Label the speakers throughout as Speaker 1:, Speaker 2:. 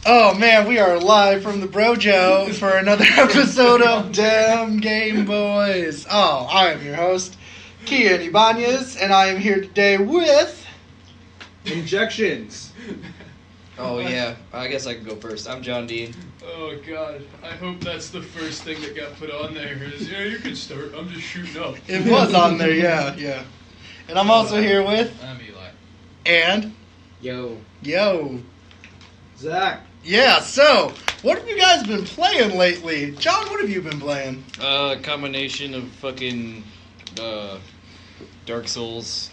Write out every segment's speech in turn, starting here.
Speaker 1: Oh man, we are live from the Brojo for another episode of Damn Game Boys. Oh, I am your host, Kian Ibanez, and I am here today with...
Speaker 2: Injections.
Speaker 3: Oh yeah, I guess I can go first. I'm John Dean.
Speaker 4: Oh god, I hope that's the first thing that got put on there is, yeah, you can start, I'm just shooting up.
Speaker 1: It was on there, yeah. And I'm also here with...
Speaker 4: I'm Eli.
Speaker 1: And...
Speaker 2: Yo. Zach.
Speaker 1: Yeah, so, what have you guys been playing lately? John, what have you been playing?
Speaker 3: A combination of fucking Dark Souls,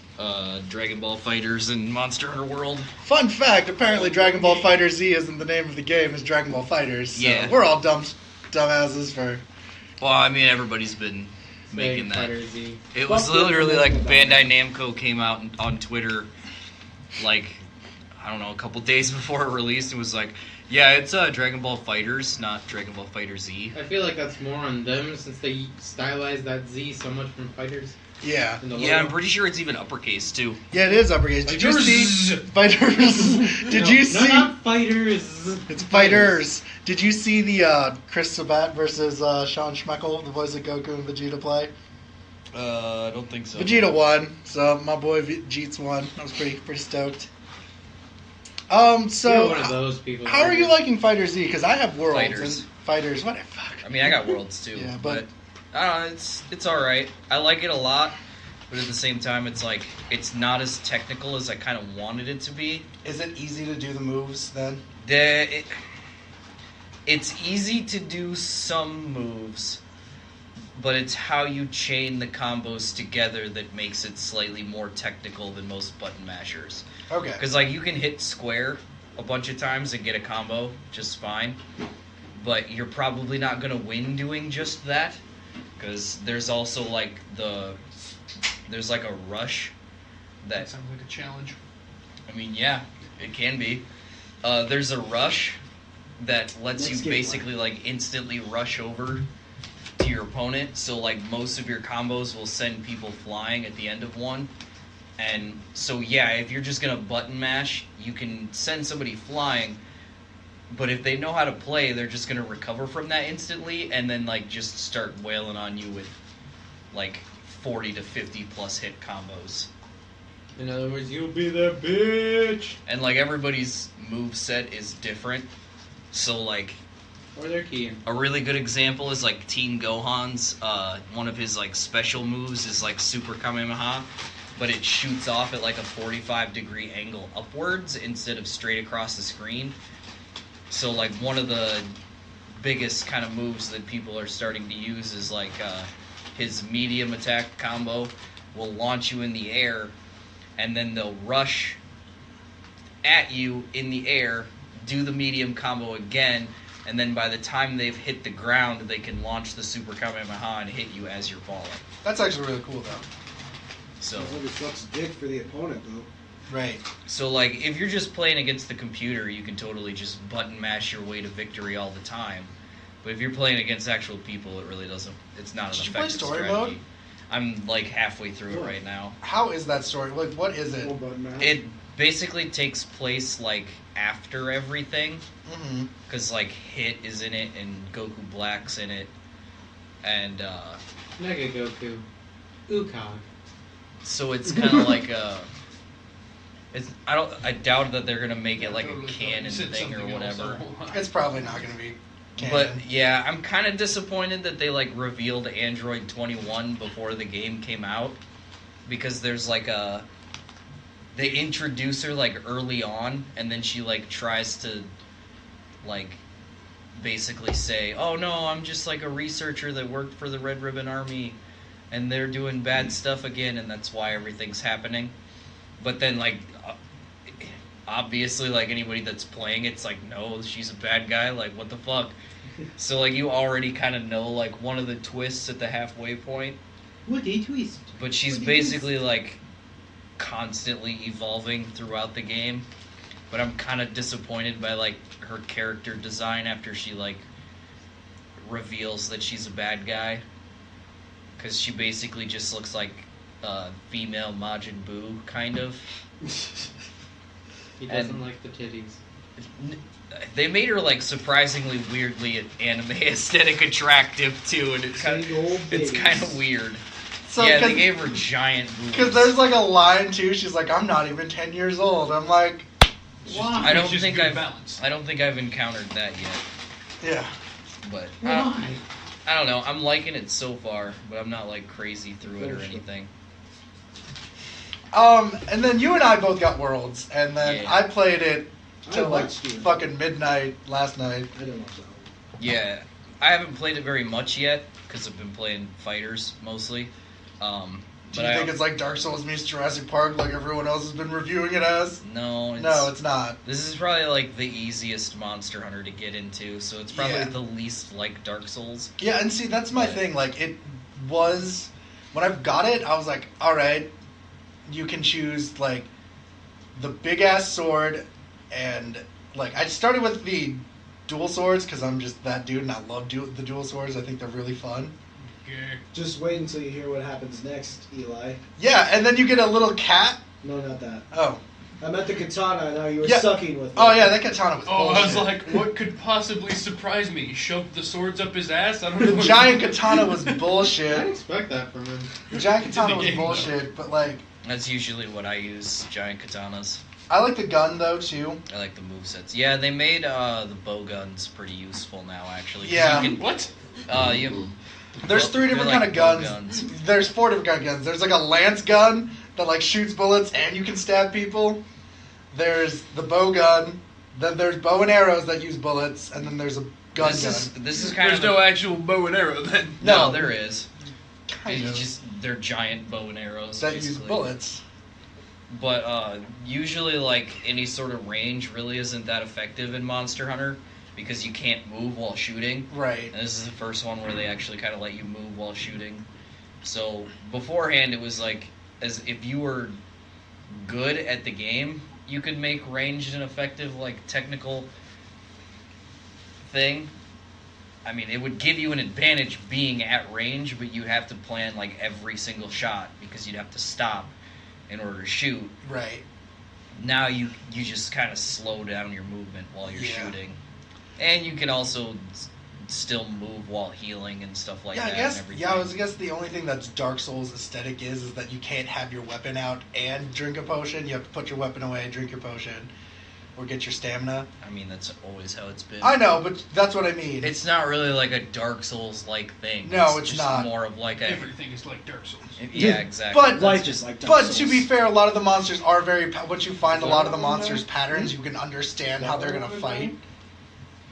Speaker 3: Dragon Ball Fighters, and Monster Hunter World.
Speaker 1: Fun fact, apparently Dragon Ball Fighter Z isn't the name of the game, it's Dragon Ball Fighters. So
Speaker 3: Yeah.
Speaker 1: we're all dumbasses for...
Speaker 3: Well, I mean, everybody's been making that.
Speaker 2: Fighter Z.
Speaker 3: It was literally like Bandai Namco came out on Twitter, like, I don't know, a couple days before it released and was like, yeah, it's Dragon Ball Fighters, not Dragon Ball Fighter Z.
Speaker 5: I feel like that's more on them since they stylized that Z so much from Fighters.
Speaker 1: Yeah.
Speaker 3: Yeah, I'm pretty sure it's even uppercase, too.
Speaker 1: Yeah, it is uppercase. Did you see... Fighters? Did you see...
Speaker 5: No, not Fighters.
Speaker 1: It's Fighters. Did you see the Chris Sabat versus Sean Schmeckel, the voice of Goku and Vegeta play?
Speaker 3: I don't think so.
Speaker 1: Vegeta won, so my boy Jeets won. I was pretty stoked.
Speaker 5: You're
Speaker 1: So
Speaker 5: one of those people.
Speaker 1: how are you liking Fighter Z? Because I have Worlds
Speaker 3: Fighters.
Speaker 1: and Fighters. What the fuck?
Speaker 3: I mean, I got Worlds too,
Speaker 1: Yeah,
Speaker 3: but I don't know. It's all right. I like it a lot, but at the same time, it's like it's not as technical as I kind of wanted it to be.
Speaker 1: Is it easy to do the moves then?
Speaker 3: It's easy to do some moves, but it's how you chain the combos together that makes it slightly more technical than most button mashers.
Speaker 1: Okay.
Speaker 3: Because, like, you can hit square a bunch of times and get a combo just fine, but you're probably not going to win doing just that, because there's also, like, there's, like, a rush
Speaker 4: That sounds like a challenge.
Speaker 3: I mean, yeah, it can be. There's a rush that lets you basically, like, instantly rush over to your opponent, so, like, most of your combos will send people flying at the end of one. And so, yeah, if you're just going to button mash, you can send somebody flying, but if they know how to play, they're just going to recover from that instantly and then, like, just start wailing on you with, like, 40 to 50 plus hit combos.
Speaker 5: In other words, you'll be that bitch.
Speaker 3: And, like, everybody's move set is different, so, like,
Speaker 5: Or they're keying.
Speaker 3: a really good example is, like, Teen Gohan's, one of his, like, special moves is, like, Super Kamehameha, but it shoots off at like a 45-degree angle upwards instead of straight across the screen. So like one of the biggest kind of moves that people are starting to use is like his medium attack combo will launch you in the air, and then they'll rush at you in the air, do the medium combo again, and then by the time they've hit the ground, they can launch the Super Kamehameha and hit you as you're falling.
Speaker 1: That's actually really cool though.
Speaker 3: So,
Speaker 2: It sucks dick for the opponent, though.
Speaker 1: Right.
Speaker 3: so like, if you're just playing against the computer, you can totally just button mash your way to victory all the time. But if you're playing against actual people, it really doesn't. It's not an
Speaker 1: Did you play
Speaker 3: effective
Speaker 1: story
Speaker 3: strategy.
Speaker 1: mode?
Speaker 3: I'm like halfway through it right now.
Speaker 1: How is that story? Like, what is it?
Speaker 2: Full button mash.
Speaker 3: It basically takes place like after everything,
Speaker 1: Mm-hmm.
Speaker 3: because like Hit is in it and Goku Black's in it, and
Speaker 5: Mega Goku. Ukog.
Speaker 3: so it's kind of like a. I doubt that they're gonna make it like a canon thing or whatever.
Speaker 1: It's probably not going to be canon.
Speaker 3: But yeah, I'm kind of disappointed that they like revealed Android 21 before the game came out, because there's like they introduce her like early on, and then she like tries to like basically say, "Oh no, I'm just like a researcher that worked for the Red Ribbon Army, and they're doing bad stuff again, and that's why everything's happening." But then like obviously, like anybody that's playing it's like, no, she's a bad guy, like what the fuck. So like you already kind of know like one of the twists at the halfway point,
Speaker 5: What a twist.
Speaker 3: but she's basically like constantly evolving throughout the game. But I'm kind of disappointed by like her character design after she like reveals that she's a bad guy, because she basically just looks like female Majin Buu kind of.
Speaker 5: He doesn't like the titties.
Speaker 3: They made her like surprisingly weirdly anime aesthetic attractive too, and it's kind of weird.
Speaker 1: So,
Speaker 3: yeah, they gave her giant boobs.
Speaker 1: Because there's like a line too. She's like, "I'm not even 10 years old." I'm like,
Speaker 4: Why?
Speaker 3: I don't
Speaker 4: It's just
Speaker 3: think
Speaker 4: good
Speaker 3: I've
Speaker 4: balance.
Speaker 3: I don't think I've encountered that yet.
Speaker 1: yeah.
Speaker 3: But
Speaker 5: Why?
Speaker 3: I don't know. I'm liking it so far, but I'm not like crazy through it or
Speaker 2: Finish it.
Speaker 3: anything.
Speaker 1: And then you and I both got Worlds, and then
Speaker 3: Yeah.
Speaker 1: I played it till like
Speaker 2: watched you.
Speaker 1: fucking midnight last night.
Speaker 2: I didn't watch that one.
Speaker 3: Yeah, I haven't played it very much yet because I've been playing fighters mostly.
Speaker 1: Do you think it's like Dark Souls meets Jurassic Park, like everyone else has been reviewing it as?
Speaker 3: No,
Speaker 1: No, it's not.
Speaker 3: This is probably like the easiest Monster Hunter to get into, so it's probably
Speaker 1: Yeah.
Speaker 3: the least like Dark Souls.
Speaker 1: Yeah, and see, that's my
Speaker 3: But-
Speaker 1: thing. Like, it was when I've got it, I was like, all right, you can choose like the big ass sword, and like I started with the dual swords because I'm just that dude, and I love the dual swords. I think they're really fun.
Speaker 4: Okay.
Speaker 2: Just wait until you hear what happens next, Eli.
Speaker 1: Yeah, and then you get a little cat.
Speaker 2: No, not that.
Speaker 1: Oh,
Speaker 2: I meant the katana. Now you were
Speaker 1: Yeah.
Speaker 2: sucking with me.
Speaker 1: oh yeah, that katana was.
Speaker 4: Oh, I was
Speaker 1: bullshit.
Speaker 4: like, what could possibly surprise me? He shoved the swords up his ass? I don't know.
Speaker 1: The giant katana was
Speaker 5: I'd
Speaker 1: bullshit.
Speaker 5: expect that from him.
Speaker 1: The giant katana was
Speaker 4: game, though.
Speaker 1: bullshit, but like
Speaker 3: That's usually what I use, giant katanas.
Speaker 1: I like the gun though too.
Speaker 3: I like the movesets. Yeah, they made the bow guns pretty useful now, actually. 'Cause
Speaker 1: Yeah.
Speaker 3: You can,
Speaker 4: What?
Speaker 3: you,
Speaker 1: There's
Speaker 3: Well,
Speaker 1: three different
Speaker 3: they're
Speaker 1: kind of
Speaker 3: like bow
Speaker 1: guns.
Speaker 3: guns.
Speaker 1: There's 4 different kind of guns. There's like a lance gun that like shoots bullets and you can stab people. There's the bow gun. Then there's bow and arrows that use bullets, and then there's a gun
Speaker 3: this is kind
Speaker 4: There's
Speaker 3: of
Speaker 4: no actual bow and arrow then.
Speaker 3: no,
Speaker 1: No.
Speaker 3: there is.
Speaker 1: kind
Speaker 3: It's
Speaker 1: of
Speaker 3: just they're giant bow and arrows
Speaker 1: that use
Speaker 3: basically.
Speaker 1: bullets.
Speaker 3: But usually, like any sort of range, really isn't that effective in Monster Hunter because you can't move while shooting.
Speaker 1: Right.
Speaker 3: And this is the first one where they actually kind of let you move while shooting. So beforehand, it was like as if you were good at the game, you could make ranged and effective, like technical thing. I mean, it would give you an advantage being at range, but you have to plan like every single shot because you'd have to stop in order to shoot.
Speaker 1: Right.
Speaker 3: Now you just kind of slow down your movement while you're
Speaker 1: Yeah.
Speaker 3: shooting, and you can also still move while healing and stuff like
Speaker 1: Yeah,
Speaker 3: that.
Speaker 1: I guess.
Speaker 3: And everything.
Speaker 1: Yeah, I guess the only thing that's Dark Souls aesthetic is that you can't have your weapon out and drink a potion. You have to put your weapon away, drink your potion, or get your stamina.
Speaker 3: I mean, that's always how it's been.
Speaker 1: I know, but that's what I mean.
Speaker 3: It's not really like a Dark Souls like thing.
Speaker 1: No, it's
Speaker 3: just
Speaker 1: not.
Speaker 3: more of like a
Speaker 4: Everything is like Dark Souls.
Speaker 3: yeah, exactly.
Speaker 1: But
Speaker 2: Life is like Dark
Speaker 1: But
Speaker 2: Souls.
Speaker 1: to be fair, a lot of the monsters are very. Once you find a lot of the monsters' patterns, you can understand how they're gonna fight,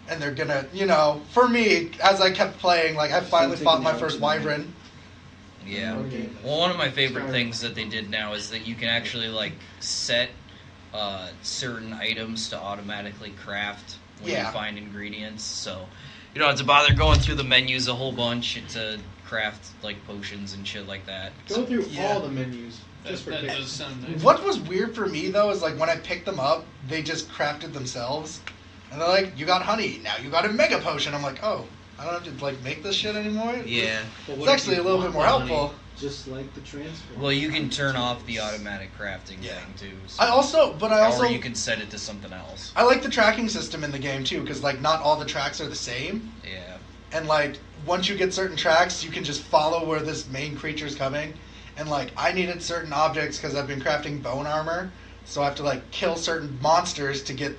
Speaker 1: and they're gonna. You know, for me, as I kept playing, like I finally fought my first wyvern.
Speaker 3: Yeah.
Speaker 2: Okay.
Speaker 3: Well, one of my favorite things that they did now is that you can actually like set certain items to automatically craft when
Speaker 1: Yeah.
Speaker 3: you find ingredients. So you don't have to bother going through the menus a whole bunch to craft like potions and shit like that.
Speaker 5: Go through
Speaker 1: Yeah.
Speaker 5: all the menus
Speaker 4: That,
Speaker 5: just for
Speaker 4: that
Speaker 5: picks.
Speaker 4: does sound nice.
Speaker 1: What was weird for me though is like when I picked them up, they just crafted themselves, and they're like, "You got honey, now you got a mega potion." I'm like, "Oh, I don't have to like make this shit anymore."
Speaker 3: Yeah.
Speaker 5: But
Speaker 1: It's
Speaker 5: what if
Speaker 1: actually
Speaker 5: you
Speaker 1: a little
Speaker 5: want
Speaker 1: bit more
Speaker 5: the honey?
Speaker 1: helpful.
Speaker 2: Just like the transfer.
Speaker 3: Well, you can turn off the automatic crafting
Speaker 1: Yeah.
Speaker 3: thing too. So.
Speaker 1: I also
Speaker 3: or you can set it to something else.
Speaker 1: I like the tracking system in the game too, because like not all the tracks are the same,
Speaker 3: Yeah.
Speaker 1: and like once you get certain tracks, you can just follow where this main creature's coming. And like I needed certain objects because I've been crafting bone armor, so I have to like kill certain monsters to get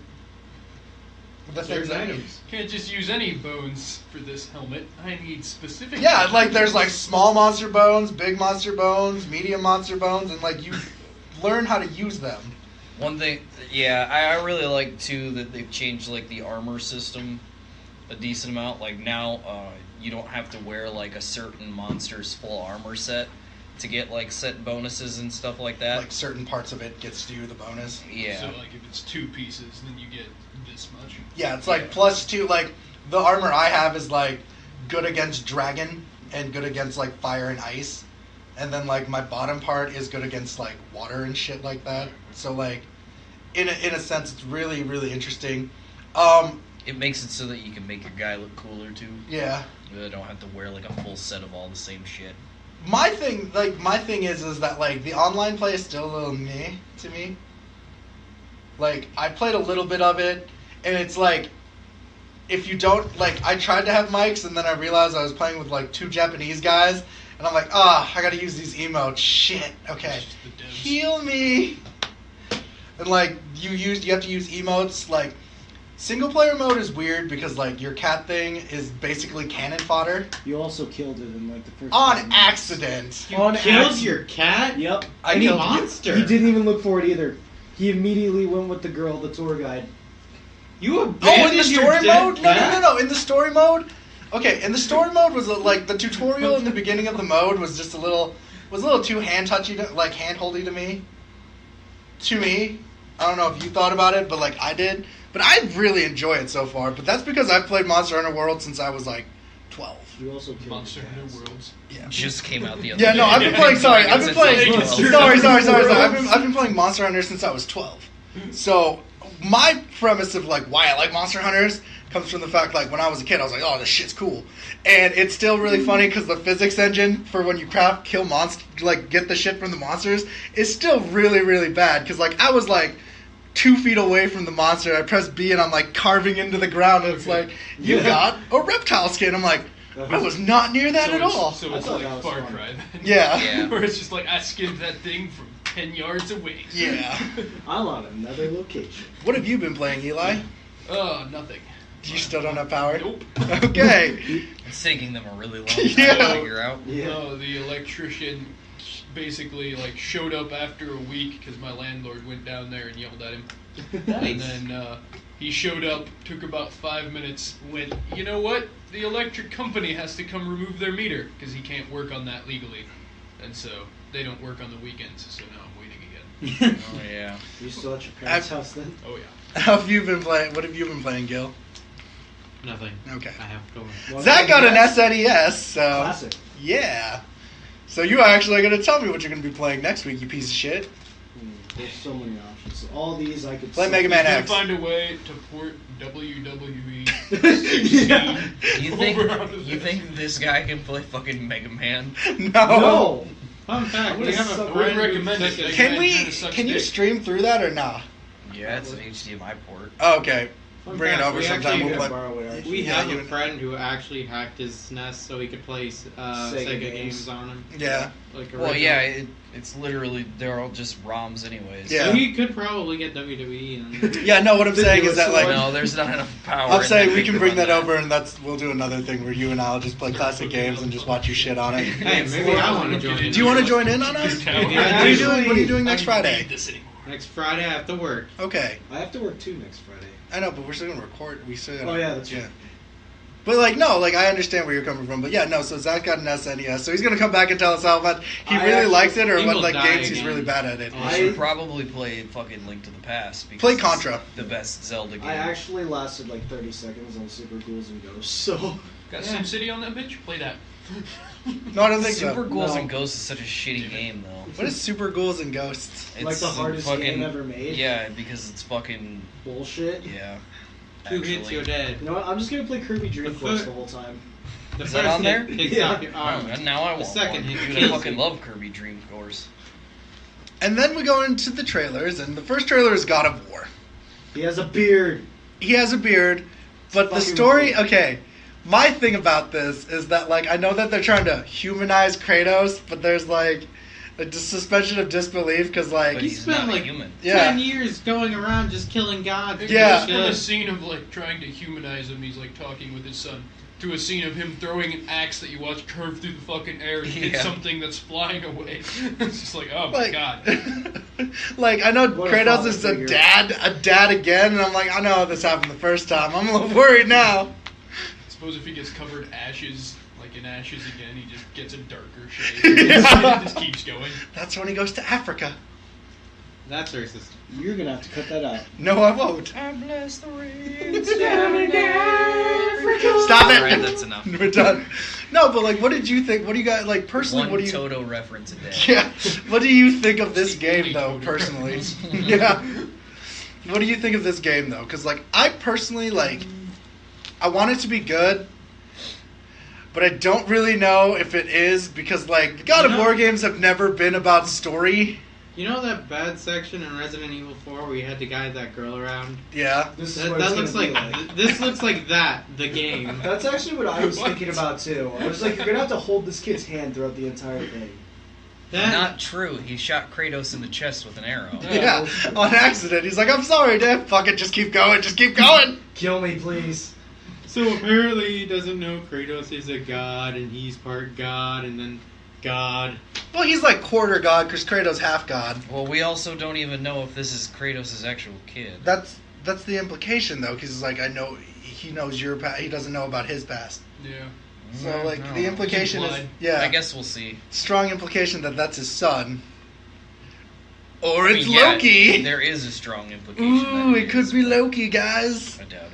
Speaker 1: the things
Speaker 5: Certain
Speaker 1: I need.
Speaker 5: items.
Speaker 4: Can't just use any bones for this helmet. I need specific.
Speaker 1: Yeah, like there's like small monster bones, big monster bones, medium monster bones, and like you learn how to use them.
Speaker 3: One thing, yeah, I really like too that they've changed like the armor system a decent amount. Like now, you don't have to wear like a certain monster's full armor set to get like set bonuses and stuff like that.
Speaker 1: Like certain parts of it gets you the bonus.
Speaker 3: Yeah.
Speaker 4: So like if it's 2 pieces, then you get this much.
Speaker 1: Yeah, it's like
Speaker 3: Yeah.
Speaker 1: +2. Like the armor I have is like good against dragon and good against like fire and ice, and then like my bottom part is good against like water and shit like that. So like in a sense, it's really really interesting.
Speaker 3: It makes it so that you can make your guy look cooler too.
Speaker 1: Yeah.
Speaker 3: You don't have to wear like a full set of all the same shit.
Speaker 1: My thing is that like the online play is still a little meh to me. Like I played a little bit of it, and it's like, if you don't, like, I tried to have mics, and then I realized I was playing with, like, 2 Japanese guys, and I'm like, I gotta use these emotes. Shit, okay.
Speaker 4: It's just the devs.
Speaker 1: Heal me. And, like, you have to use emotes, like, single-player mode is weird because, like, your cat thing is basically cannon fodder.
Speaker 2: You also killed it in like the first.
Speaker 1: On
Speaker 2: 5 minutes.
Speaker 1: accident.
Speaker 5: You
Speaker 2: On
Speaker 5: killed
Speaker 2: accident.
Speaker 5: your cat?
Speaker 2: Yep.
Speaker 1: I
Speaker 2: And he-
Speaker 1: killed-
Speaker 5: monster.
Speaker 2: He didn't even look for it either. He immediately went with the girl, the tour guide.
Speaker 5: You
Speaker 1: Oh,
Speaker 5: abandoned
Speaker 1: in the
Speaker 5: your
Speaker 1: story
Speaker 5: dead
Speaker 1: mode?
Speaker 5: cat?
Speaker 1: No. In the story mode? Okay, in the story mode was like the tutorial in the beginning of the mode was just a little too hand holdy to me. I don't know if you thought about it, but like I did. But I really enjoy it so far. But that's because I've played Monster Hunter World since I was like 12.
Speaker 2: You also killed
Speaker 4: Monster
Speaker 2: the
Speaker 4: Hunter
Speaker 2: cats.
Speaker 4: Worlds.
Speaker 1: Yeah.
Speaker 3: Just came out the other
Speaker 1: Yeah,
Speaker 3: day.
Speaker 1: no, I've been playing. Sorry, I've been
Speaker 3: Since
Speaker 1: playing.
Speaker 3: like 12.
Speaker 1: Sorry. I've been playing Monster Hunter since I was 12. So my premise of like why I like Monster Hunters comes from the fact like when I was a kid I was like, oh, this shit's cool, and it's still really funny because the physics engine for when you kill monster, like get the shit from the monsters, is still really bad because like I was like 2 feet away from the monster. I press B and I'm like carving into the ground, and it's like, you got a reptile skin. I'm like, I was not near that
Speaker 4: So
Speaker 1: at
Speaker 4: it's-
Speaker 1: all.
Speaker 4: So
Speaker 2: I
Speaker 4: it's
Speaker 2: thought
Speaker 4: like
Speaker 2: that was
Speaker 4: Far
Speaker 2: fun.
Speaker 4: Cry then.
Speaker 1: Yeah.
Speaker 3: Yeah.
Speaker 4: Where it's just like, I skimmed that thing from 10 yards away.
Speaker 1: Yeah.
Speaker 2: I'm on another location.
Speaker 1: What have you been playing, Eli?
Speaker 4: Nothing.
Speaker 1: You still don't have power?
Speaker 4: Nope.
Speaker 1: Okay.
Speaker 3: It's taking them a really long time
Speaker 1: Yeah.
Speaker 3: to figure out.
Speaker 2: Yeah.
Speaker 4: No, the electrician basically like showed up after a week because my landlord went down there and yelled at him. And then he showed up, took about 5 minutes, went, you know what? The electric company has to come remove their meter because he can't work on that legally. And so they don't work on the weekends, so now I'm waiting again.
Speaker 3: Oh yeah.
Speaker 2: You still at your parents'
Speaker 1: I've-
Speaker 2: house then?
Speaker 4: Oh yeah.
Speaker 1: How have you been playing? What have you been playing, Gil?
Speaker 5: Nothing.
Speaker 1: Okay.
Speaker 5: I have to go.
Speaker 2: Well,
Speaker 1: Zach got an
Speaker 2: yes.
Speaker 1: SNES, so
Speaker 2: Classic.
Speaker 1: yeah. So you actually are going to tell me what you're going to be playing next week, you piece of shit.
Speaker 2: There's so many options. All these I could
Speaker 1: Play
Speaker 2: say.
Speaker 1: Mega Man
Speaker 4: He's gonna
Speaker 1: X.
Speaker 4: find a way to port WWE
Speaker 2: Yeah.
Speaker 4: 16
Speaker 3: You think
Speaker 4: over onto
Speaker 3: you
Speaker 4: this.
Speaker 3: think this guy can play fucking Mega Man?
Speaker 1: No.
Speaker 2: No.
Speaker 5: Fun fact, we
Speaker 2: would've
Speaker 5: have
Speaker 2: sucked.
Speaker 5: a
Speaker 4: I wouldn't
Speaker 5: friend who
Speaker 4: recommend it.
Speaker 5: took it.
Speaker 1: Can
Speaker 4: Man,
Speaker 1: we?
Speaker 4: kinda sucks
Speaker 1: Can you
Speaker 4: dick.
Speaker 1: stream through that or nah?
Speaker 3: Yeah, it's an HDMI port.
Speaker 1: Oh, okay.
Speaker 5: Fun
Speaker 1: Bring it
Speaker 5: fact,
Speaker 1: over
Speaker 5: we
Speaker 1: sometime.
Speaker 5: actually
Speaker 1: We'll
Speaker 2: You
Speaker 1: play.
Speaker 2: can borrow it, actually.
Speaker 5: We
Speaker 1: Yeah,
Speaker 5: have
Speaker 1: you-
Speaker 5: a friend who actually hacked his SNES so he could play Sega
Speaker 2: games.
Speaker 5: games on him.
Speaker 1: Yeah.
Speaker 5: Like
Speaker 3: Well,
Speaker 5: original.
Speaker 3: yeah, it's literally they're all just ROMs anyways.
Speaker 1: Yeah.
Speaker 5: So he could probably get WWE. And
Speaker 1: Yeah. No. What I'm saying is that like.
Speaker 3: No, there's not enough power.
Speaker 1: I'm
Speaker 3: in
Speaker 1: saying
Speaker 3: that
Speaker 1: we
Speaker 3: thing
Speaker 1: can
Speaker 3: to
Speaker 1: bring
Speaker 3: run
Speaker 1: that over, and we'll do another thing where you and I'll just play classic games and just watch you shit on it.
Speaker 5: hey, maybe I want to join.
Speaker 1: Do you want to join in on us?
Speaker 4: Yeah,
Speaker 1: What are you doing? What are you doing next
Speaker 4: I
Speaker 1: Friday?
Speaker 4: need this anymore.
Speaker 5: Next Friday I have to work.
Speaker 1: Okay.
Speaker 2: I have to work too next Friday.
Speaker 1: I know, but we're still gonna record. We still. Gotta,
Speaker 2: Oh yeah, that's
Speaker 1: yeah.
Speaker 2: right.
Speaker 1: But like no, like I understand where you're coming from. But yeah, no. So Zach got an SNES, so he's gonna come back and tell us how much he
Speaker 2: I
Speaker 1: really
Speaker 2: actually-
Speaker 1: likes it, or
Speaker 5: he
Speaker 1: what
Speaker 5: will
Speaker 1: like
Speaker 5: die
Speaker 1: games he's
Speaker 5: again.
Speaker 1: really bad at it.
Speaker 3: We
Speaker 2: I-
Speaker 3: should probably play fucking Link to the Past. Because
Speaker 1: Play
Speaker 3: it's
Speaker 1: Contra.
Speaker 3: the best Zelda game.
Speaker 2: I actually lasted like 30 seconds on Super Ghouls and Ghosts, so
Speaker 4: Got
Speaker 5: Yeah.
Speaker 4: SimCity on that bitch? Play that.
Speaker 1: No, I don't think
Speaker 3: Super
Speaker 1: so.
Speaker 3: Ghouls
Speaker 2: No.
Speaker 3: and Ghosts is such a shitty game though.
Speaker 1: What is Super Ghouls and Ghosts?
Speaker 2: like the hardest game ever made.
Speaker 3: Yeah, because it's fucking
Speaker 2: Bullshit.
Speaker 3: yeah.
Speaker 5: 2 hits,
Speaker 3: actually.
Speaker 5: you're dead.
Speaker 2: You know what? I'm just gonna play Kirby Dream
Speaker 5: The
Speaker 2: Force
Speaker 5: fir-
Speaker 2: the whole time.
Speaker 5: The
Speaker 3: Is
Speaker 5: first
Speaker 3: that on there?
Speaker 5: hit takes
Speaker 2: Yeah.
Speaker 5: off your
Speaker 3: Oh,
Speaker 5: arm.
Speaker 3: and now I
Speaker 5: The
Speaker 3: want
Speaker 5: second
Speaker 3: one.
Speaker 5: hit
Speaker 3: Dude, I
Speaker 5: kills
Speaker 3: fucking
Speaker 5: you.
Speaker 3: love Kirby Dream Course.
Speaker 1: And then we go into the trailers, and the first trailer is God of War.
Speaker 2: He has a beard.
Speaker 1: He has a beard, but the
Speaker 2: Fucking
Speaker 1: story.
Speaker 2: cool.
Speaker 1: Okay, my thing about this is that like I know that they're trying to humanize Kratos, but there's like a suspension of disbelief because like
Speaker 3: But
Speaker 5: He
Speaker 3: he's
Speaker 5: spent
Speaker 3: not
Speaker 5: like
Speaker 3: human.
Speaker 1: Yeah.
Speaker 5: 10 years going around just killing gods.
Speaker 4: It
Speaker 1: Yeah.
Speaker 4: goes from a scene of like trying to humanize him, he's like talking with his son, to a scene of him throwing an axe that you watch curve through the fucking air and hit
Speaker 3: Yeah.
Speaker 4: something that's flying away. It's just like, oh my
Speaker 1: like,
Speaker 4: god.
Speaker 1: like I know
Speaker 2: What a
Speaker 1: Kratos
Speaker 2: father
Speaker 1: is a
Speaker 2: figure.
Speaker 1: dad again, and I'm like I know how this happened the first time. I'm a little worried now.
Speaker 4: Suppose if he gets covered ashes, like in ashes again, he just gets a darker shade.
Speaker 1: Yeah.
Speaker 4: It just keeps going.
Speaker 1: That's when he goes to Africa.
Speaker 5: That's racist.
Speaker 2: You're gonna have to cut that out.
Speaker 1: No, I won't.
Speaker 3: I bless the rain.
Speaker 1: Stop it.
Speaker 3: Alright, that's enough.
Speaker 1: We're done. No, but like, what did you think? What do you guys like personally?
Speaker 3: One
Speaker 1: what do you?
Speaker 3: Toto reference a day.
Speaker 1: Yeah. What do you think of this
Speaker 4: The
Speaker 1: game
Speaker 4: only
Speaker 1: though,
Speaker 4: Toto
Speaker 1: personally?
Speaker 4: reference.
Speaker 1: Yeah. What do you think of this game though? Because like, I personally like, I want it to be good, but I don't really know if it is because like, God of
Speaker 5: You know-
Speaker 1: War games have never been about story.
Speaker 5: You know that bad section in Resident Evil 4 where you had to guide that girl around?
Speaker 1: Yeah.
Speaker 2: This is
Speaker 5: That,
Speaker 2: what
Speaker 5: that
Speaker 2: it's
Speaker 5: looks
Speaker 2: gonna
Speaker 5: like,
Speaker 2: be
Speaker 5: this looks like the game.
Speaker 2: That's actually what I was
Speaker 4: What?
Speaker 2: thinking about too. I was like, you're gonna have to hold this kid's hand throughout the entire thing.
Speaker 5: That,
Speaker 3: Not true. He shot Kratos in the chest with an arrow.
Speaker 1: Yeah. On accident. He's like, I'm sorry, Dad. Fuck it. Just keep going. Just keep going.
Speaker 2: Kill me, please.
Speaker 5: so apparently he doesn't know Kratos is a god and he's part god and then god.
Speaker 1: Well, he's like quarter god because Kratos half god.
Speaker 3: Well, we also don't even know if this is Kratos' actual kid.
Speaker 1: That's the implication though, because he's like, I know he knows your past. He doesn't know about his past.
Speaker 4: Yeah.
Speaker 1: So like
Speaker 3: No.
Speaker 1: the implication is,
Speaker 4: Implied.
Speaker 1: yeah,
Speaker 3: I guess we'll see.
Speaker 1: strong implication that that's his son. Or
Speaker 3: I
Speaker 1: it's
Speaker 3: mean, yeah,
Speaker 1: Loki.
Speaker 3: there is a strong implication.
Speaker 1: Ooh,
Speaker 3: that
Speaker 1: it could be Loki, guys.
Speaker 3: I doubt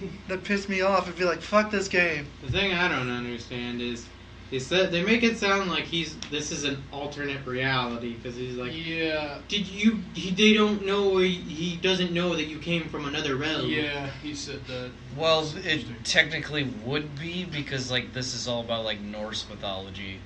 Speaker 3: it.
Speaker 1: That pissed me off. I'd be like, fuck this game.
Speaker 5: The thing I don't understand is they make it sound like this is an alternate reality because he's like,
Speaker 4: Yeah.
Speaker 5: they don't know he doesn't know that you came from another realm.
Speaker 4: Yeah, he said that.
Speaker 3: Well,
Speaker 4: That's
Speaker 3: it
Speaker 4: interesting.
Speaker 3: technically would be because like this is all about like Norse mythology.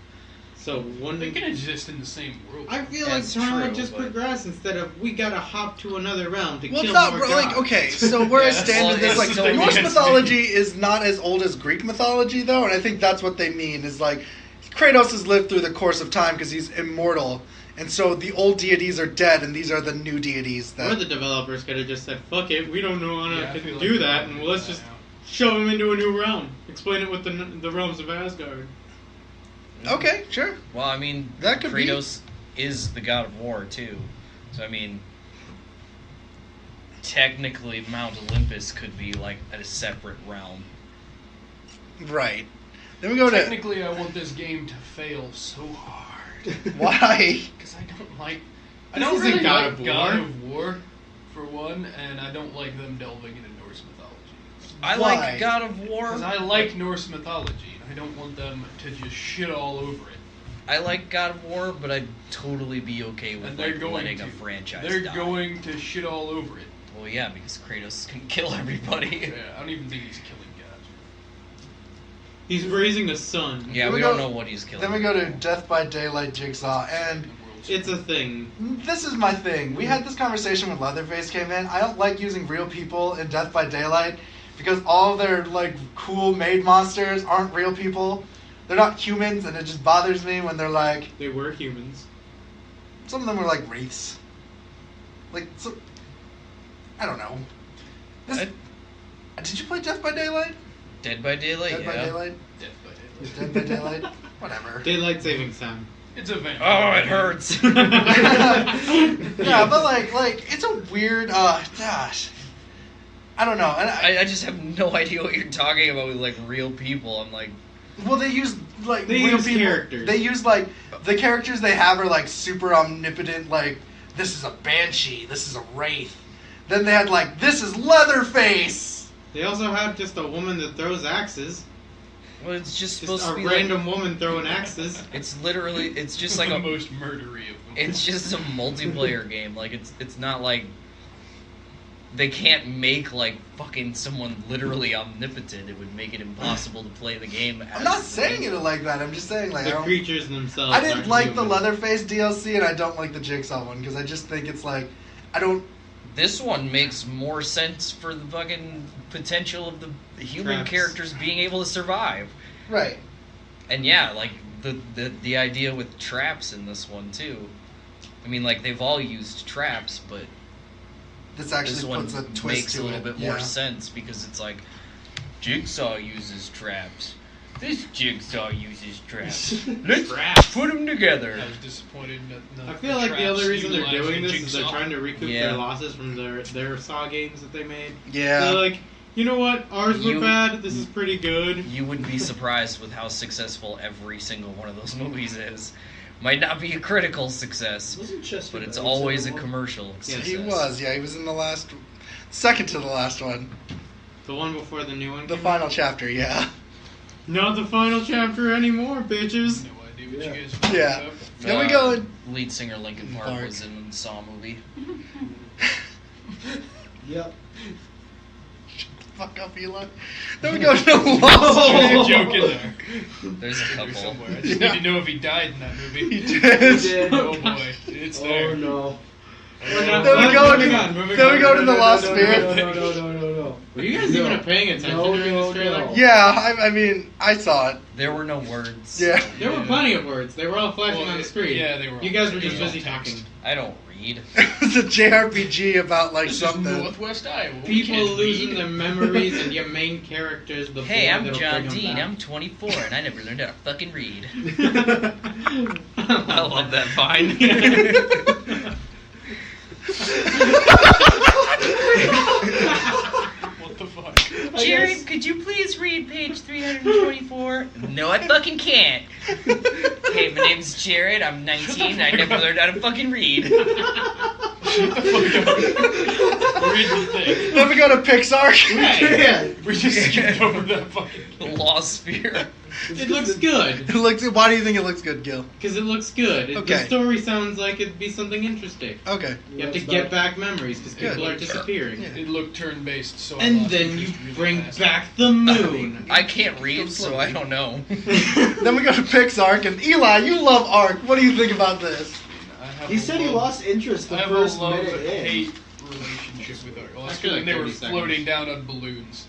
Speaker 5: So one
Speaker 4: They can exist in the same world.
Speaker 5: I feel like
Speaker 3: That's
Speaker 5: time would
Speaker 3: true,
Speaker 5: just
Speaker 3: but-
Speaker 5: progress instead of we gotta hop to another realm to
Speaker 1: Well,
Speaker 5: kill
Speaker 1: it's not
Speaker 5: more
Speaker 1: bro- like
Speaker 5: gods.
Speaker 1: okay. So where I
Speaker 4: Yeah,
Speaker 1: stand
Speaker 3: well,
Speaker 1: with this,
Speaker 3: it's
Speaker 1: like
Speaker 3: still
Speaker 1: Norse
Speaker 4: against
Speaker 1: mythology is not as old as Greek mythology, though, and I think that's what they mean. Is like Kratos has lived through the course of time because he's immortal, and so the old deities are dead, and these are the new deities.
Speaker 5: Or
Speaker 1: That
Speaker 5: the developers could have just said, "Fuck it, we don't know how
Speaker 4: Yeah, I
Speaker 5: to
Speaker 4: feel like
Speaker 5: do
Speaker 4: they're
Speaker 5: that,
Speaker 4: gonna
Speaker 5: and
Speaker 4: do
Speaker 5: let's
Speaker 4: that
Speaker 5: just
Speaker 4: now.
Speaker 5: shove him into a new realm. Explain it with the realms of Asgard."
Speaker 1: okay, sure.
Speaker 3: Well, I mean,
Speaker 1: That could be.
Speaker 3: Kratos is the god of war too. So I mean, technically Mount Olympus could be like a separate realm.
Speaker 1: Right. Then we go to
Speaker 4: Technically, I want this game to fail so hard
Speaker 1: why.
Speaker 4: because I don't like. I
Speaker 5: This
Speaker 4: don't
Speaker 5: isn't
Speaker 4: really
Speaker 5: God
Speaker 4: like
Speaker 5: of
Speaker 4: God
Speaker 5: War.
Speaker 4: of War, for one, and I don't like them delving into Norse mythology.
Speaker 3: I
Speaker 1: Why?
Speaker 3: like God of War.
Speaker 4: Because I like Norse mythology. I don't want them to just shit all over it.
Speaker 3: I like God of War, but I'd totally be okay with
Speaker 4: And they're
Speaker 3: like
Speaker 4: going
Speaker 3: letting
Speaker 4: to.
Speaker 3: a franchise
Speaker 4: They're
Speaker 3: die.
Speaker 4: going to shit all over it.
Speaker 3: Well, yeah, because Kratos can kill everybody.
Speaker 4: Yeah, I don't even think he's killing gods.
Speaker 5: He's raising a son.
Speaker 3: Yeah,
Speaker 1: Then
Speaker 3: we
Speaker 1: we
Speaker 3: don't
Speaker 1: go-
Speaker 3: know what he's killing.
Speaker 1: Then we go to Death by Daylight Jigsaw, and
Speaker 4: The world's-
Speaker 5: It's a thing.
Speaker 1: this is my thing. We had this conversation when Leatherface came in. I don't like using real people in Death by Daylight because all their like cool made monsters aren't real people. They're not humans, and it just bothers me when they're like.
Speaker 5: They were humans.
Speaker 1: Some of them were like wraiths. Like, so, I don't know. This, did you play Death by Daylight?
Speaker 3: Dead by Daylight.
Speaker 1: Dead
Speaker 3: yeah.
Speaker 1: by Daylight?
Speaker 4: Death by Daylight.
Speaker 1: Is Dead by Daylight? Whatever.
Speaker 5: Daylight savings time.
Speaker 4: It's a vampire.
Speaker 3: Oh, it hurts.
Speaker 1: Yeah, but like it's a weird. Gosh, I don't know. And
Speaker 3: I just have no idea what you're talking about with like real people. I'm like,
Speaker 1: well, they use like
Speaker 5: They
Speaker 1: real
Speaker 5: use
Speaker 1: people.
Speaker 5: characters.
Speaker 1: They use like the characters they have are like super omnipotent. Like this is a banshee. This is a wraith. Then they had like this is Leatherface.
Speaker 5: They also have just a woman that throws axes.
Speaker 3: well, it's just
Speaker 5: Just
Speaker 3: supposed
Speaker 5: a
Speaker 3: to be
Speaker 5: random woman throwing axes.
Speaker 3: Like, it's literally, it's just like
Speaker 4: the
Speaker 3: a,
Speaker 4: most murdery of them.
Speaker 3: it's just a multiplayer game. Like it's not like they can't make like fucking someone literally omnipotent. It would make it impossible to play the game.
Speaker 1: I'm not saying it like that. I'm just saying like
Speaker 5: The creatures themselves.
Speaker 1: I didn't
Speaker 5: aren't
Speaker 1: like the
Speaker 5: human.
Speaker 1: Leatherface DLC, and I don't like the Jigsaw one because I just think it's like I don't.
Speaker 3: This one makes more sense for the fucking potential of the human
Speaker 5: Traps.
Speaker 3: characters being able to survive.
Speaker 1: Right.
Speaker 3: And yeah, like the idea with traps in this one too. I mean, like they've all used traps, but
Speaker 1: This
Speaker 3: this
Speaker 1: actually
Speaker 3: one
Speaker 1: puts a twist
Speaker 3: makes
Speaker 1: to
Speaker 3: a little
Speaker 1: it.
Speaker 3: bit more sense because it's like Jigsaw uses traps. This Jigsaw uses traps. Let's
Speaker 5: Traps.
Speaker 3: put them together.
Speaker 4: I was disappointed that
Speaker 5: I feel like the other reason they're doing this is they're
Speaker 4: Jigsaw.
Speaker 5: trying to recoup
Speaker 3: Yeah.
Speaker 5: their losses from their Saw games that they made.
Speaker 1: Yeah.
Speaker 5: They're like, you know what? Ours were
Speaker 3: You-
Speaker 5: bad. This is pretty good.
Speaker 3: You wouldn't be surprised with how successful every single one of those movies is. Might not be a critical success,
Speaker 2: Wasn't Chester
Speaker 3: but it's
Speaker 2: Bennington
Speaker 3: always a
Speaker 2: in one?
Speaker 3: commercial
Speaker 5: Yes.
Speaker 3: success.
Speaker 1: He was, yeah, he was in the last, second to the last one,
Speaker 5: The one before the new one.
Speaker 1: the
Speaker 5: came
Speaker 1: final
Speaker 5: out?
Speaker 1: chapter, yeah.
Speaker 5: Not the final chapter anymore, bitches.
Speaker 4: No idea what
Speaker 2: Yeah.
Speaker 4: you guys are talking
Speaker 1: Yeah.
Speaker 4: about.
Speaker 1: Then we go in.
Speaker 3: Lead singer Linkin Park
Speaker 1: Park.
Speaker 3: was in the Saw movie.
Speaker 2: Yep.
Speaker 1: fuck up, Eli. Then we go to
Speaker 4: There's a
Speaker 1: Lost.
Speaker 4: joke in there.
Speaker 3: There's a
Speaker 4: There's
Speaker 3: couple.
Speaker 4: somewhere. I just
Speaker 1: Yeah.
Speaker 4: need to know if he died in that movie.
Speaker 1: He did.
Speaker 2: did.
Speaker 4: Oh boy, it's there.
Speaker 2: Oh no.
Speaker 1: Then we go to the Lost Sphere.
Speaker 2: No.
Speaker 5: Were you guys even paying attention
Speaker 2: No,
Speaker 5: during
Speaker 2: no,
Speaker 5: this trailer?
Speaker 2: no.
Speaker 1: Yeah, I mean, I saw it.
Speaker 3: There were no words.
Speaker 1: Yeah.
Speaker 5: There were plenty of words. They were all flashing
Speaker 4: Well,
Speaker 5: on the screen.
Speaker 4: yeah, they were.
Speaker 5: You guys were
Speaker 4: It
Speaker 5: just
Speaker 4: was all
Speaker 5: busy
Speaker 4: text.
Speaker 5: talking.
Speaker 3: I don't read.
Speaker 1: It's a JRPG about like
Speaker 4: This
Speaker 1: something.
Speaker 4: is Northwest Iowa. We
Speaker 5: People
Speaker 4: can't
Speaker 5: losing
Speaker 4: read.
Speaker 5: their memories and your main characters. The
Speaker 3: Hey,
Speaker 5: boy
Speaker 3: I'm
Speaker 5: that'll
Speaker 3: John
Speaker 5: bring 'em
Speaker 3: Dean.
Speaker 5: back.
Speaker 3: I'm 24, and I never learned how to fucking read. I love that vine.
Speaker 4: What the fuck?
Speaker 3: Jared, could you please read page 324? No, I fucking can't. Hey, my name's Jared. I'm 19. And I never learned how to fucking read.
Speaker 4: Shut the fuck up. Read the thing.
Speaker 1: Then we go to Pixar.
Speaker 2: Yeah.
Speaker 4: We just skipped over that fucking.
Speaker 3: The Lost Sphere.
Speaker 5: It looks good.
Speaker 1: It looks. Why do you think it looks good, Gil?
Speaker 5: Because it looks good. The
Speaker 1: Okay.
Speaker 5: story sounds like it'd be something interesting.
Speaker 1: Okay.
Speaker 5: You have to get back memories because
Speaker 1: Good.
Speaker 5: people are disappearing.
Speaker 1: Yeah.
Speaker 4: It looked turn-based, so. I
Speaker 5: And
Speaker 4: lost
Speaker 5: then you
Speaker 4: interest really
Speaker 5: bring
Speaker 4: fast.
Speaker 5: back the moon.
Speaker 3: I can't read, so I don't know.
Speaker 1: Then we go to Pixar, and Eli, you love Ark. What do you think about this?
Speaker 4: I have
Speaker 2: He
Speaker 4: a
Speaker 2: said he
Speaker 4: love-
Speaker 2: lost interest
Speaker 4: I
Speaker 2: the
Speaker 4: have
Speaker 2: first
Speaker 4: a love
Speaker 2: minute in.
Speaker 4: hate relationship with Ark.
Speaker 5: After like
Speaker 4: When they were
Speaker 5: 30 seconds.
Speaker 4: floating down on balloons.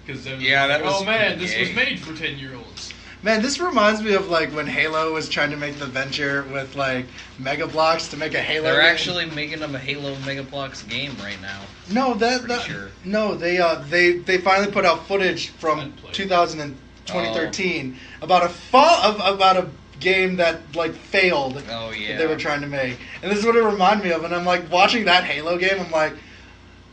Speaker 4: Because
Speaker 3: Yeah, that was
Speaker 4: oh man, this
Speaker 3: gay.
Speaker 4: was made for 10-year-olds.
Speaker 1: Man, this reminds me of like when Halo was trying to make the venture with like Mega Bloks to make a Halo.
Speaker 3: They're
Speaker 1: game.
Speaker 3: actually making them a Halo Megaplex game right now.
Speaker 1: No,
Speaker 3: Pretty sure.
Speaker 1: no, they finally put out footage from
Speaker 4: I'd play it.
Speaker 1: 2013 about a game that like failed.
Speaker 3: Oh, yeah.
Speaker 1: That they were trying to make, and this is what it reminded me of. And I'm like watching that Halo game. I'm like,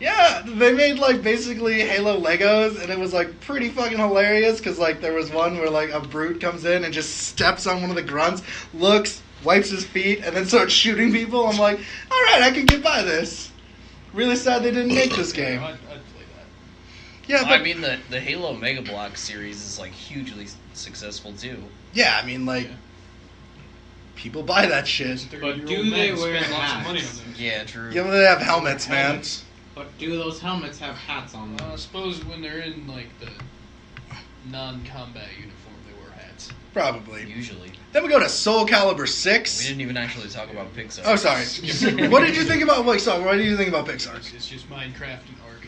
Speaker 1: yeah, they made like basically Halo Legos, and it was like pretty fucking hilarious because like there was one where like a brute comes in and just steps on one of the grunts, looks, wipes his feet, and then starts shooting people. I'm like, all right, I can get by this. Really sad they didn't make this game.
Speaker 4: I'd play that.
Speaker 1: Yeah,
Speaker 3: I
Speaker 1: but
Speaker 3: mean, the Halo Megablock series is like hugely successful too.
Speaker 1: yeah, I mean like
Speaker 4: Yeah.
Speaker 1: people buy that shit.
Speaker 4: 30-year-old
Speaker 5: But do
Speaker 4: men
Speaker 5: they
Speaker 4: spend
Speaker 5: wear
Speaker 4: lots of
Speaker 5: hats?
Speaker 4: money on those.
Speaker 3: Yeah, true.
Speaker 1: Yeah, but they have helmets, man.
Speaker 4: Helmets.
Speaker 5: But do those helmets have hats on them?
Speaker 4: I suppose when they're in like the non-combat uniform, they wear hats.
Speaker 1: Probably.
Speaker 3: Usually.
Speaker 1: Then we go to Soul Calibur
Speaker 3: We
Speaker 1: 6.
Speaker 3: didn't even actually talk about Pixar.
Speaker 1: Oh, sorry. What did you think about? Wait, sorry. What did you think about Pixar?
Speaker 4: It's just Minecraft and Ark.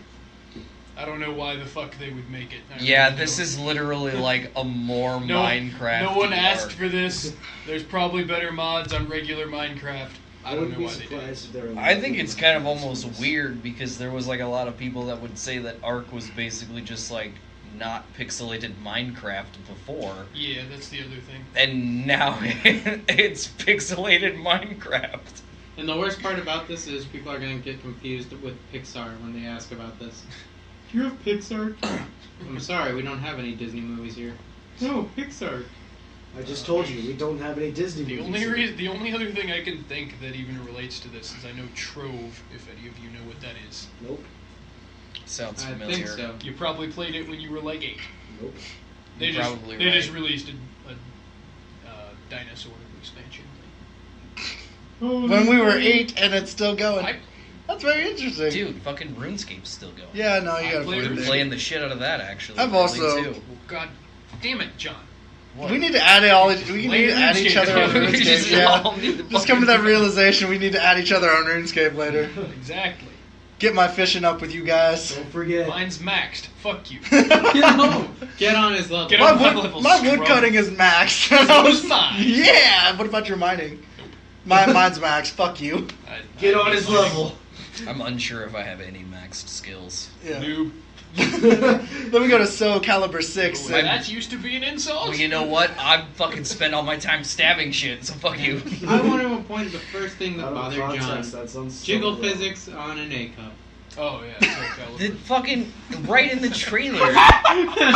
Speaker 4: I don't know why the fuck they would make it. I
Speaker 3: Yeah,
Speaker 4: really
Speaker 3: this
Speaker 4: don't.
Speaker 3: is literally like a more
Speaker 4: No,
Speaker 3: Minecraft.
Speaker 4: No one asked for this. There's probably better mods on regular Minecraft. I don't
Speaker 2: wouldn't
Speaker 4: know
Speaker 2: be
Speaker 4: why they did it.
Speaker 2: surprised if they were.
Speaker 3: I think it's kind of almost weird because there was like a lot of people that would say that Ark was basically just like not pixelated Minecraft before,
Speaker 4: Yeah, that's the other thing.
Speaker 3: and now it's pixelated Minecraft.
Speaker 5: And the worst part about this is people are going to get confused with Pixar when they ask about this. Do you have Pixar? I'm sorry, we don't have any Disney movies here. No, Pixar.
Speaker 2: I just told you we don't have any Disney
Speaker 4: The
Speaker 2: movies.
Speaker 4: the only other thing I can think that even relates to this is I know Trove. If any of you know what that is,
Speaker 2: Nope.
Speaker 3: Sounds
Speaker 5: I
Speaker 3: familiar.
Speaker 5: think so.
Speaker 4: you probably played it when you were like 8.
Speaker 2: Nope.
Speaker 4: They
Speaker 3: You're
Speaker 4: just
Speaker 3: probably
Speaker 4: they just
Speaker 3: right.
Speaker 4: released a dinosaur expansion thing.
Speaker 1: When we were 8 and it's still going.
Speaker 4: I
Speaker 1: That's very interesting.
Speaker 3: Dude, fucking RuneScape's still going.
Speaker 1: Yeah, no, you
Speaker 4: I
Speaker 1: gotta
Speaker 4: played
Speaker 1: put
Speaker 3: We're
Speaker 1: it there.
Speaker 3: playing the shit out of that actually.
Speaker 1: I've
Speaker 3: lately,
Speaker 1: also-
Speaker 3: too.
Speaker 4: God damn it, John.
Speaker 3: What?
Speaker 1: We need to add it all. We need
Speaker 4: Play
Speaker 1: to add each other on
Speaker 4: RuneScape.
Speaker 3: We just
Speaker 1: RuneScape.
Speaker 3: all
Speaker 1: Yeah.
Speaker 3: need to
Speaker 1: Just come to that
Speaker 3: fucking-
Speaker 1: realization. We need to add each other on RuneScape later.
Speaker 4: Exactly.
Speaker 1: Get my fishing up with you guys.
Speaker 2: Don't forget.
Speaker 4: Mine's maxed. Fuck you.
Speaker 5: Get on his level.
Speaker 4: Get
Speaker 1: My
Speaker 4: on my
Speaker 1: wood,
Speaker 4: level,
Speaker 1: my
Speaker 4: scrub.
Speaker 1: wood cutting is maxed.
Speaker 4: So is mine.
Speaker 1: Yeah. What about your mining? Mine's maxed. Fuck you.
Speaker 2: Get
Speaker 4: I
Speaker 2: on
Speaker 4: hate
Speaker 2: his
Speaker 4: mining.
Speaker 2: level.
Speaker 3: I'm unsure if I have any maxed skills.
Speaker 1: Yeah.
Speaker 4: Noob.
Speaker 1: Then we go to Soul Calibur 6.
Speaker 4: Ooh,
Speaker 1: and-
Speaker 4: that used to be an insult.
Speaker 3: Well, you know what? I fucking spend all my time stabbing shit, so fuck you.
Speaker 5: I want to point the first thing that
Speaker 2: Out of
Speaker 5: bothered John.
Speaker 2: context, that sounds so
Speaker 5: Jiggle
Speaker 2: wrong.
Speaker 5: physics on an A cup.
Speaker 4: Oh yeah. Soul
Speaker 3: The
Speaker 4: Calibur.
Speaker 3: fucking right in the trailer,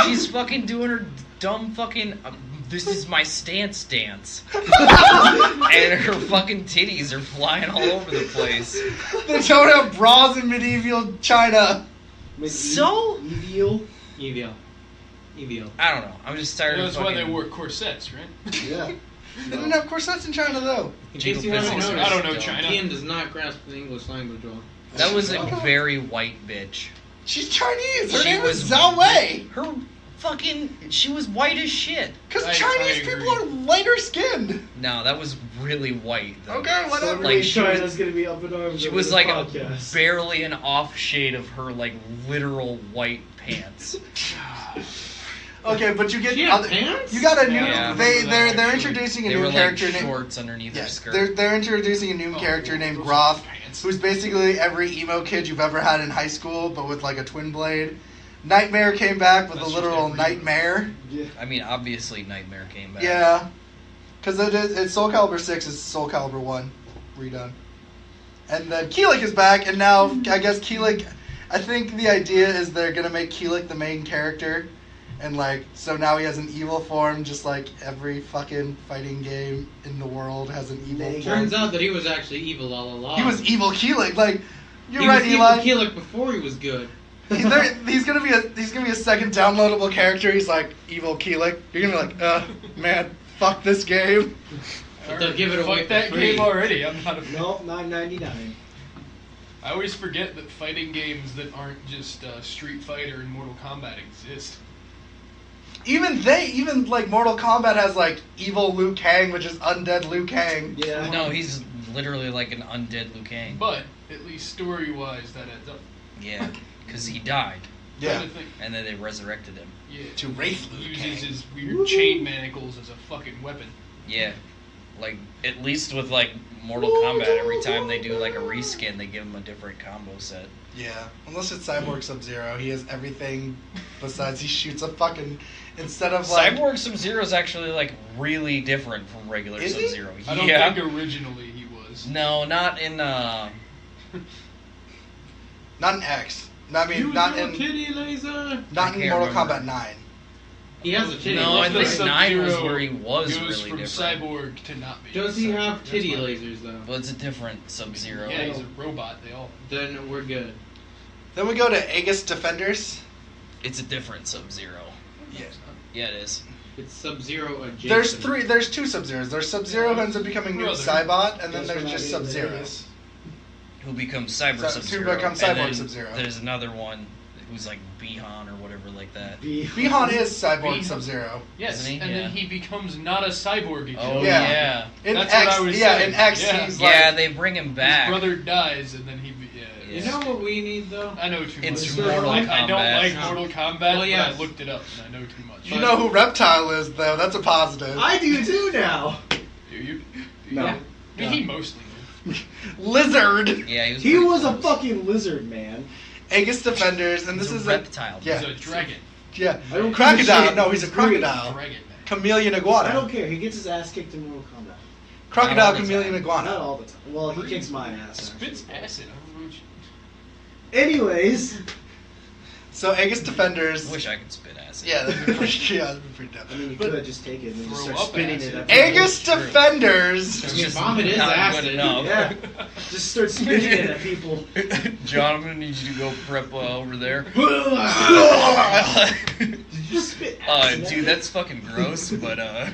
Speaker 3: she's fucking doing her dumb fucking. This is my stance dance, and her fucking titties are flying all over the place.
Speaker 1: They don't have bras in medieval China.
Speaker 3: So?
Speaker 2: Evil.
Speaker 5: Evil. Evil.
Speaker 3: I don't know. I'm just tired of
Speaker 4: That's
Speaker 3: fucking.
Speaker 4: why they wore corsets, right?
Speaker 2: Yeah.
Speaker 1: They didn't have corsets in China though.
Speaker 5: In
Speaker 3: Jiggle
Speaker 5: case you haven't
Speaker 3: physics are
Speaker 5: noticed,
Speaker 4: I don't know
Speaker 3: dumb.
Speaker 4: China.
Speaker 5: Ian does not grasp the English language well.
Speaker 3: That was a very white bitch.
Speaker 1: She's Chinese. Her
Speaker 3: She
Speaker 1: name
Speaker 3: was
Speaker 1: is Zhao Wei.
Speaker 3: Her she was white as shit.
Speaker 1: Because
Speaker 4: I
Speaker 1: Chinese
Speaker 4: agree.
Speaker 1: people are lighter skinned.
Speaker 3: No, that was really white though.
Speaker 1: Okay, whatever.
Speaker 3: Like, she was-
Speaker 2: China's gonna be up in arms.
Speaker 3: She
Speaker 2: over
Speaker 3: was
Speaker 2: the
Speaker 3: like
Speaker 2: podcast.
Speaker 3: barely an off shade of her like literal white pants.
Speaker 1: Okay, but you get
Speaker 5: She had pants?
Speaker 1: you got a new.
Speaker 3: Yeah.
Speaker 1: They're
Speaker 4: Actually,
Speaker 1: introducing a
Speaker 3: They
Speaker 1: new
Speaker 3: were like
Speaker 1: character named.
Speaker 3: shorts underneath her
Speaker 1: Yes,
Speaker 3: skirt.
Speaker 1: they're introducing a new character named Groth, who's basically every emo kid you've ever had in high school, but with like a twin blade. Nightmare came back with
Speaker 4: That's
Speaker 1: a
Speaker 4: just
Speaker 1: literal
Speaker 4: every-
Speaker 1: nightmare.
Speaker 2: Yeah.
Speaker 3: I mean, obviously Nightmare came back.
Speaker 1: Yeah, because it's Soul Calibur 6 is Soul Calibur 1 redone, and then Keelik is back, and now I guess Keelik. I think the idea is they're gonna make Keelik the main character, and like so now he has an evil form, just like every fucking fighting game in the world has an evil form.
Speaker 5: Turns out that he was actually evil all along.
Speaker 1: He was evil Keelik. Like you're
Speaker 5: He
Speaker 1: right,
Speaker 5: was
Speaker 1: Eli.
Speaker 5: evil Keelik before he was good.
Speaker 1: He's gonna be a second downloadable character. He's like evil Keelik. You're gonna be like, man, fuck this game.
Speaker 5: But they'll give it away
Speaker 4: Fuck
Speaker 5: for
Speaker 4: that
Speaker 5: free.
Speaker 4: game already. I'm not a fan.
Speaker 2: Nope, $9.99.
Speaker 4: I always forget that fighting games that aren't just Street Fighter and Mortal Kombat exist.
Speaker 1: Even like Mortal Kombat has like evil Liu Kang, which is undead Liu Kang.
Speaker 2: Yeah.
Speaker 3: No, he's literally like an undead Liu Kang.
Speaker 4: But at least story-wise, that adds up.
Speaker 3: Yeah, because he died,
Speaker 1: Yeah.
Speaker 4: Trying to think.
Speaker 3: and then they resurrected him.
Speaker 4: Yeah.
Speaker 1: To Wraith
Speaker 4: He
Speaker 1: Liu
Speaker 4: uses
Speaker 1: Kang.
Speaker 4: his weird chain manacles as a fucking weapon.
Speaker 3: Yeah, like at least with like Mortal Kombat, every time they do like a reskin, they give him a different combo set.
Speaker 1: Yeah, unless it's Cyborg Sub-Zero, he has everything besides he shoots a fucking instead of like
Speaker 3: Cyborg Sub-Zero is actually like really different from regular
Speaker 1: Is he?
Speaker 3: Sub-Zero.
Speaker 4: I don't
Speaker 3: Yeah.
Speaker 4: think originally he was.
Speaker 3: No, not in
Speaker 1: not in X. No, I mean
Speaker 5: Use
Speaker 1: not
Speaker 5: your
Speaker 1: in
Speaker 5: titty laser.
Speaker 1: not
Speaker 3: I
Speaker 1: in
Speaker 3: can't
Speaker 1: Mortal
Speaker 3: remember.
Speaker 1: Kombat 9.
Speaker 5: He has a titty
Speaker 3: No, I
Speaker 5: laser.
Speaker 3: think 9 was
Speaker 4: Sub-Zero
Speaker 3: where he was
Speaker 4: goes
Speaker 3: really
Speaker 4: from
Speaker 3: different.
Speaker 4: cyborg to not being.
Speaker 5: Does he
Speaker 4: cyborg.
Speaker 5: have
Speaker 4: That's
Speaker 5: titty
Speaker 4: my-
Speaker 5: lasers though?
Speaker 3: Well, it's a different Sub-Zero.
Speaker 4: Yeah, he's a robot. They all.
Speaker 5: Then we're good.
Speaker 1: Then we go to Aegis Defenders.
Speaker 3: It's a different Sub-Zero.
Speaker 1: Yeah.
Speaker 3: Yeah, it is.
Speaker 5: It's Sub-Zero adjacent.
Speaker 1: There's two Sub-Zeros. There's Sub-Zero who ends up becoming Noob
Speaker 4: Brother.
Speaker 1: Saibot, and then
Speaker 2: Guess
Speaker 1: there's
Speaker 2: we're
Speaker 1: just
Speaker 2: not getting
Speaker 1: Sub-Zero.
Speaker 2: Aegis.
Speaker 3: Who becomes Cyber
Speaker 1: Who
Speaker 3: Sub-Zero.
Speaker 1: becomes
Speaker 3: and
Speaker 1: Cyborg
Speaker 3: then
Speaker 1: Sub-Zero.
Speaker 3: There's another one who's like Bihan or whatever like that.
Speaker 1: Bihan is Cyborg
Speaker 4: Bihan.
Speaker 1: Sub-Zero.
Speaker 4: Yes,
Speaker 3: Isn't he?
Speaker 4: and
Speaker 3: Yeah.
Speaker 4: then he becomes not a cyborg again.
Speaker 3: Oh
Speaker 1: Yeah.
Speaker 3: yeah.
Speaker 1: In
Speaker 4: That's
Speaker 1: X,
Speaker 4: what I was
Speaker 1: yeah,
Speaker 4: saying.
Speaker 1: in X,
Speaker 4: Yeah.
Speaker 1: he's
Speaker 3: Yeah,
Speaker 1: like,
Speaker 3: they bring him
Speaker 4: His
Speaker 3: back.
Speaker 4: brother dies, and then he.
Speaker 5: You know what we need though?
Speaker 4: I know too
Speaker 3: It's
Speaker 4: much.
Speaker 3: Mortal
Speaker 4: I don't
Speaker 3: Kombat.
Speaker 4: like Mortal Kombat,
Speaker 5: Well,
Speaker 4: but
Speaker 5: yes.
Speaker 4: I looked it up and I know too much.
Speaker 1: you know who Reptile is though. That's a positive.
Speaker 2: I do too now.
Speaker 4: Do you?
Speaker 2: No.
Speaker 4: Yeah. I mean, he mostly knew.
Speaker 1: Lizard.
Speaker 3: Yeah,
Speaker 2: He
Speaker 3: pretty
Speaker 2: was a
Speaker 3: close.
Speaker 2: fucking lizard, man.
Speaker 1: Aegis Defenders, and this
Speaker 3: He's
Speaker 1: is
Speaker 3: a reptile.
Speaker 1: Yeah.
Speaker 4: He's a dragon.
Speaker 1: Yeah,
Speaker 2: I don't give a
Speaker 1: crocodile.
Speaker 2: shit.
Speaker 1: No, he's a
Speaker 2: He's great.
Speaker 1: crocodile.
Speaker 4: Dragon man.
Speaker 1: Chameleon
Speaker 2: I
Speaker 1: iguana.
Speaker 2: don't care. He gets his ass kicked in Mortal Kombat.
Speaker 1: Crocodile,
Speaker 3: Not all the
Speaker 1: chameleon,
Speaker 3: time.
Speaker 1: iguana.
Speaker 2: Not all the time. Well, he kicks my ass.
Speaker 4: Spits
Speaker 2: actually.
Speaker 4: acid. I don't know what you-
Speaker 2: Anyways,
Speaker 1: So Aegis Defenders.
Speaker 3: I wish I could spit acid.
Speaker 1: Yeah, that'd be pretty dope.
Speaker 2: I mean, you
Speaker 1: But
Speaker 2: could just take it and just
Speaker 4: Throw
Speaker 2: start
Speaker 4: up
Speaker 2: spinning
Speaker 4: acid.
Speaker 2: it. At people.
Speaker 1: Aegis
Speaker 3: True.
Speaker 1: Defenders.
Speaker 3: It's
Speaker 5: I mean,
Speaker 3: just
Speaker 5: vomit is
Speaker 3: not
Speaker 5: acid.
Speaker 3: good enough.
Speaker 2: Yeah. Just start spinning it at people.
Speaker 3: John, I'm gonna need you to go prep over there.
Speaker 2: Did you spit acid at
Speaker 3: Dude,
Speaker 2: me?
Speaker 3: that's fucking gross, but
Speaker 2: I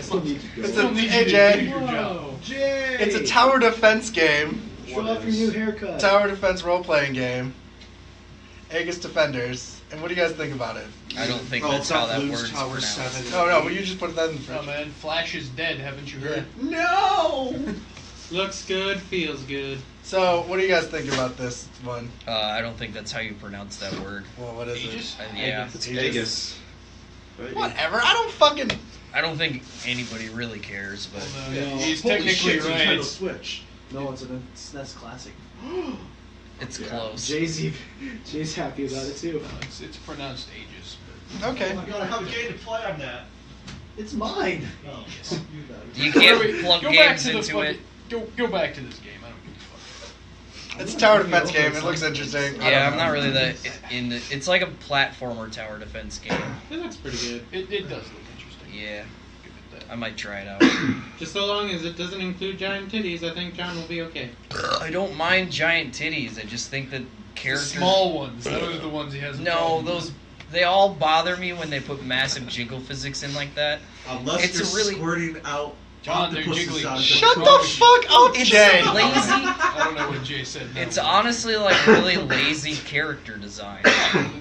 Speaker 2: still need to go.
Speaker 1: It's
Speaker 4: Still
Speaker 1: a-
Speaker 4: need
Speaker 1: hey,
Speaker 4: you to
Speaker 1: Jay.
Speaker 4: do your job.
Speaker 2: Jay!
Speaker 1: It's a tower defense game.
Speaker 2: Show off your new haircut.
Speaker 1: Tower defense role playing game. Aegis Defenders. And what do you guys think about it?
Speaker 3: I don't think
Speaker 6: Oh,
Speaker 3: that's
Speaker 6: it's
Speaker 3: how
Speaker 6: not
Speaker 3: that
Speaker 6: Blues
Speaker 3: word's
Speaker 6: Tower
Speaker 3: pronounced.
Speaker 6: 7.
Speaker 1: Oh no, well you just put that in the
Speaker 4: Oh
Speaker 1: fridge.
Speaker 4: man, Flash is dead. Haven't you heard?
Speaker 2: No!
Speaker 5: Looks good, feels good.
Speaker 1: So what do you guys think about this one?
Speaker 3: I don't think that's how you pronounce that word.
Speaker 1: Well, what is
Speaker 4: Aegis?
Speaker 3: Yeah,
Speaker 6: It's
Speaker 1: Aegis.
Speaker 6: Aegis.
Speaker 1: it? Whatever. I don't fucking.
Speaker 3: I don't think anybody really cares, but
Speaker 4: Well,
Speaker 2: No.
Speaker 4: no, he's
Speaker 6: Holy
Speaker 4: technically
Speaker 6: shit, it's a
Speaker 4: right.
Speaker 6: Nintendo Switch.
Speaker 2: No, it's an SNES classic.
Speaker 3: it's
Speaker 6: Yeah.
Speaker 3: close.
Speaker 2: Jay's happy about it too.
Speaker 4: It's pronounced Aegis.
Speaker 1: Okay.
Speaker 6: Oh my god, how Jay to play on that?
Speaker 2: It's mine.
Speaker 4: Aegis.
Speaker 3: You
Speaker 4: Go
Speaker 3: can't plug
Speaker 4: back
Speaker 3: games
Speaker 4: to the
Speaker 3: into
Speaker 4: fucking-
Speaker 3: it.
Speaker 4: Go back to this game. I don't give a fuck.
Speaker 1: It's a tower defense game. It looks interesting. I
Speaker 3: Yeah,
Speaker 1: don't
Speaker 3: I'm not
Speaker 1: know.
Speaker 3: really that in. It's like a platformer tower defense game.
Speaker 5: It looks pretty good.
Speaker 4: It does look interesting.
Speaker 3: Yeah,
Speaker 4: Give it that.
Speaker 3: I might try it out.
Speaker 5: Just so long as it doesn't include giant titties, I think John will be okay.
Speaker 3: I don't mind giant titties. I just think that
Speaker 4: The
Speaker 3: characters.
Speaker 4: small ones. Those are the ones he has. a
Speaker 3: No,
Speaker 4: problem
Speaker 3: those.
Speaker 4: with.
Speaker 3: They all bother me when they put massive jiggle physics in like that.
Speaker 6: Unless
Speaker 3: It's
Speaker 6: you're
Speaker 3: a really-
Speaker 6: squirting out
Speaker 4: John, they're
Speaker 6: Octopus
Speaker 4: jiggling.
Speaker 6: is out of
Speaker 1: Shut
Speaker 6: control.
Speaker 1: the fuck up,
Speaker 3: It's
Speaker 1: Jay.
Speaker 3: lazy.
Speaker 4: I don't know what Jay said. No.
Speaker 3: It's honestly like really lazy character design.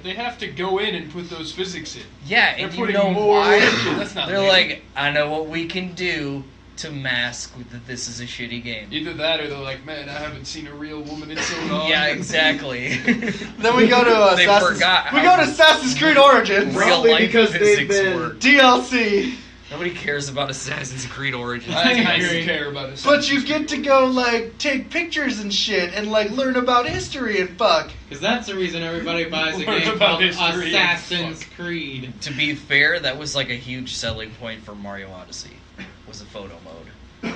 Speaker 4: They have to go in and put those physics in.
Speaker 3: Yeah,
Speaker 4: They're
Speaker 3: and you
Speaker 4: putting
Speaker 3: know
Speaker 4: more
Speaker 3: why?
Speaker 4: work in. That's not
Speaker 3: They're
Speaker 4: lazy.
Speaker 3: like, I know what we can do to mask that this is a shitty game.
Speaker 4: Either that or they're like, man, I haven't seen a real woman in so long.
Speaker 3: Yeah, exactly.
Speaker 1: Then we go to
Speaker 3: They
Speaker 1: Assassin's.
Speaker 3: forgot
Speaker 1: We
Speaker 3: how
Speaker 1: go to Assassin's Creed Origins.
Speaker 3: real
Speaker 2: Probably
Speaker 3: life
Speaker 2: because they've
Speaker 3: physics
Speaker 2: been-
Speaker 3: work.
Speaker 1: DLC.
Speaker 3: Nobody cares about Assassin's Creed Origins.
Speaker 4: I
Speaker 5: I
Speaker 4: do
Speaker 5: agree.
Speaker 4: care about it.
Speaker 1: But you get to go like take pictures and shit and like learn about history and fuck.
Speaker 5: Because that's the reason everybody buys a
Speaker 4: Learn
Speaker 5: game
Speaker 4: about
Speaker 5: called
Speaker 4: history and
Speaker 5: Assassin's
Speaker 4: fuck.
Speaker 5: Creed.
Speaker 3: To be fair, that was like a huge selling point for Mario Odyssey. Was a photo mode.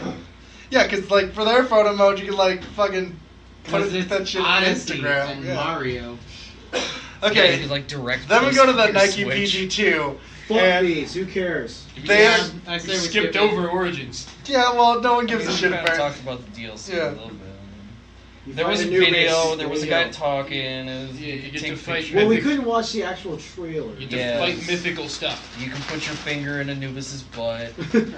Speaker 1: Yeah, because like for their photo mode, you can like fucking put
Speaker 5: Because it's
Speaker 1: that shit on
Speaker 5: Odyssey
Speaker 1: Instagram.
Speaker 5: and
Speaker 1: Yeah.
Speaker 5: Mario.
Speaker 3: Yeah,
Speaker 1: Okay,
Speaker 3: you could, like direct.
Speaker 1: then we
Speaker 3: post
Speaker 1: go to the
Speaker 3: your
Speaker 1: Nike
Speaker 3: Switch.
Speaker 1: PG2.
Speaker 2: Fuck
Speaker 1: And
Speaker 2: these. Who cares?
Speaker 1: they
Speaker 5: Yeah,
Speaker 1: have,
Speaker 5: I say
Speaker 4: We
Speaker 5: we
Speaker 4: skipped
Speaker 5: skip
Speaker 4: over Origins.
Speaker 1: yeah, well, no one
Speaker 3: We
Speaker 1: gives a shit
Speaker 3: kind of
Speaker 1: about
Speaker 3: talked about the DLC
Speaker 1: Yeah.
Speaker 3: a little bit.
Speaker 2: You
Speaker 3: There
Speaker 2: find
Speaker 3: was a
Speaker 2: new
Speaker 3: video.
Speaker 2: race,
Speaker 3: There was a
Speaker 2: you
Speaker 3: guy
Speaker 2: go.
Speaker 3: talking. It was,
Speaker 4: Yeah, you get
Speaker 3: take
Speaker 4: to fight
Speaker 3: pictures.
Speaker 2: Well, we
Speaker 4: Mythic-
Speaker 2: couldn't watch the actual trailer.
Speaker 4: You get to
Speaker 3: Yeah.
Speaker 4: fight mythical stuff.
Speaker 3: You can put your finger in Anubis's butt.
Speaker 4: Alright, I don't know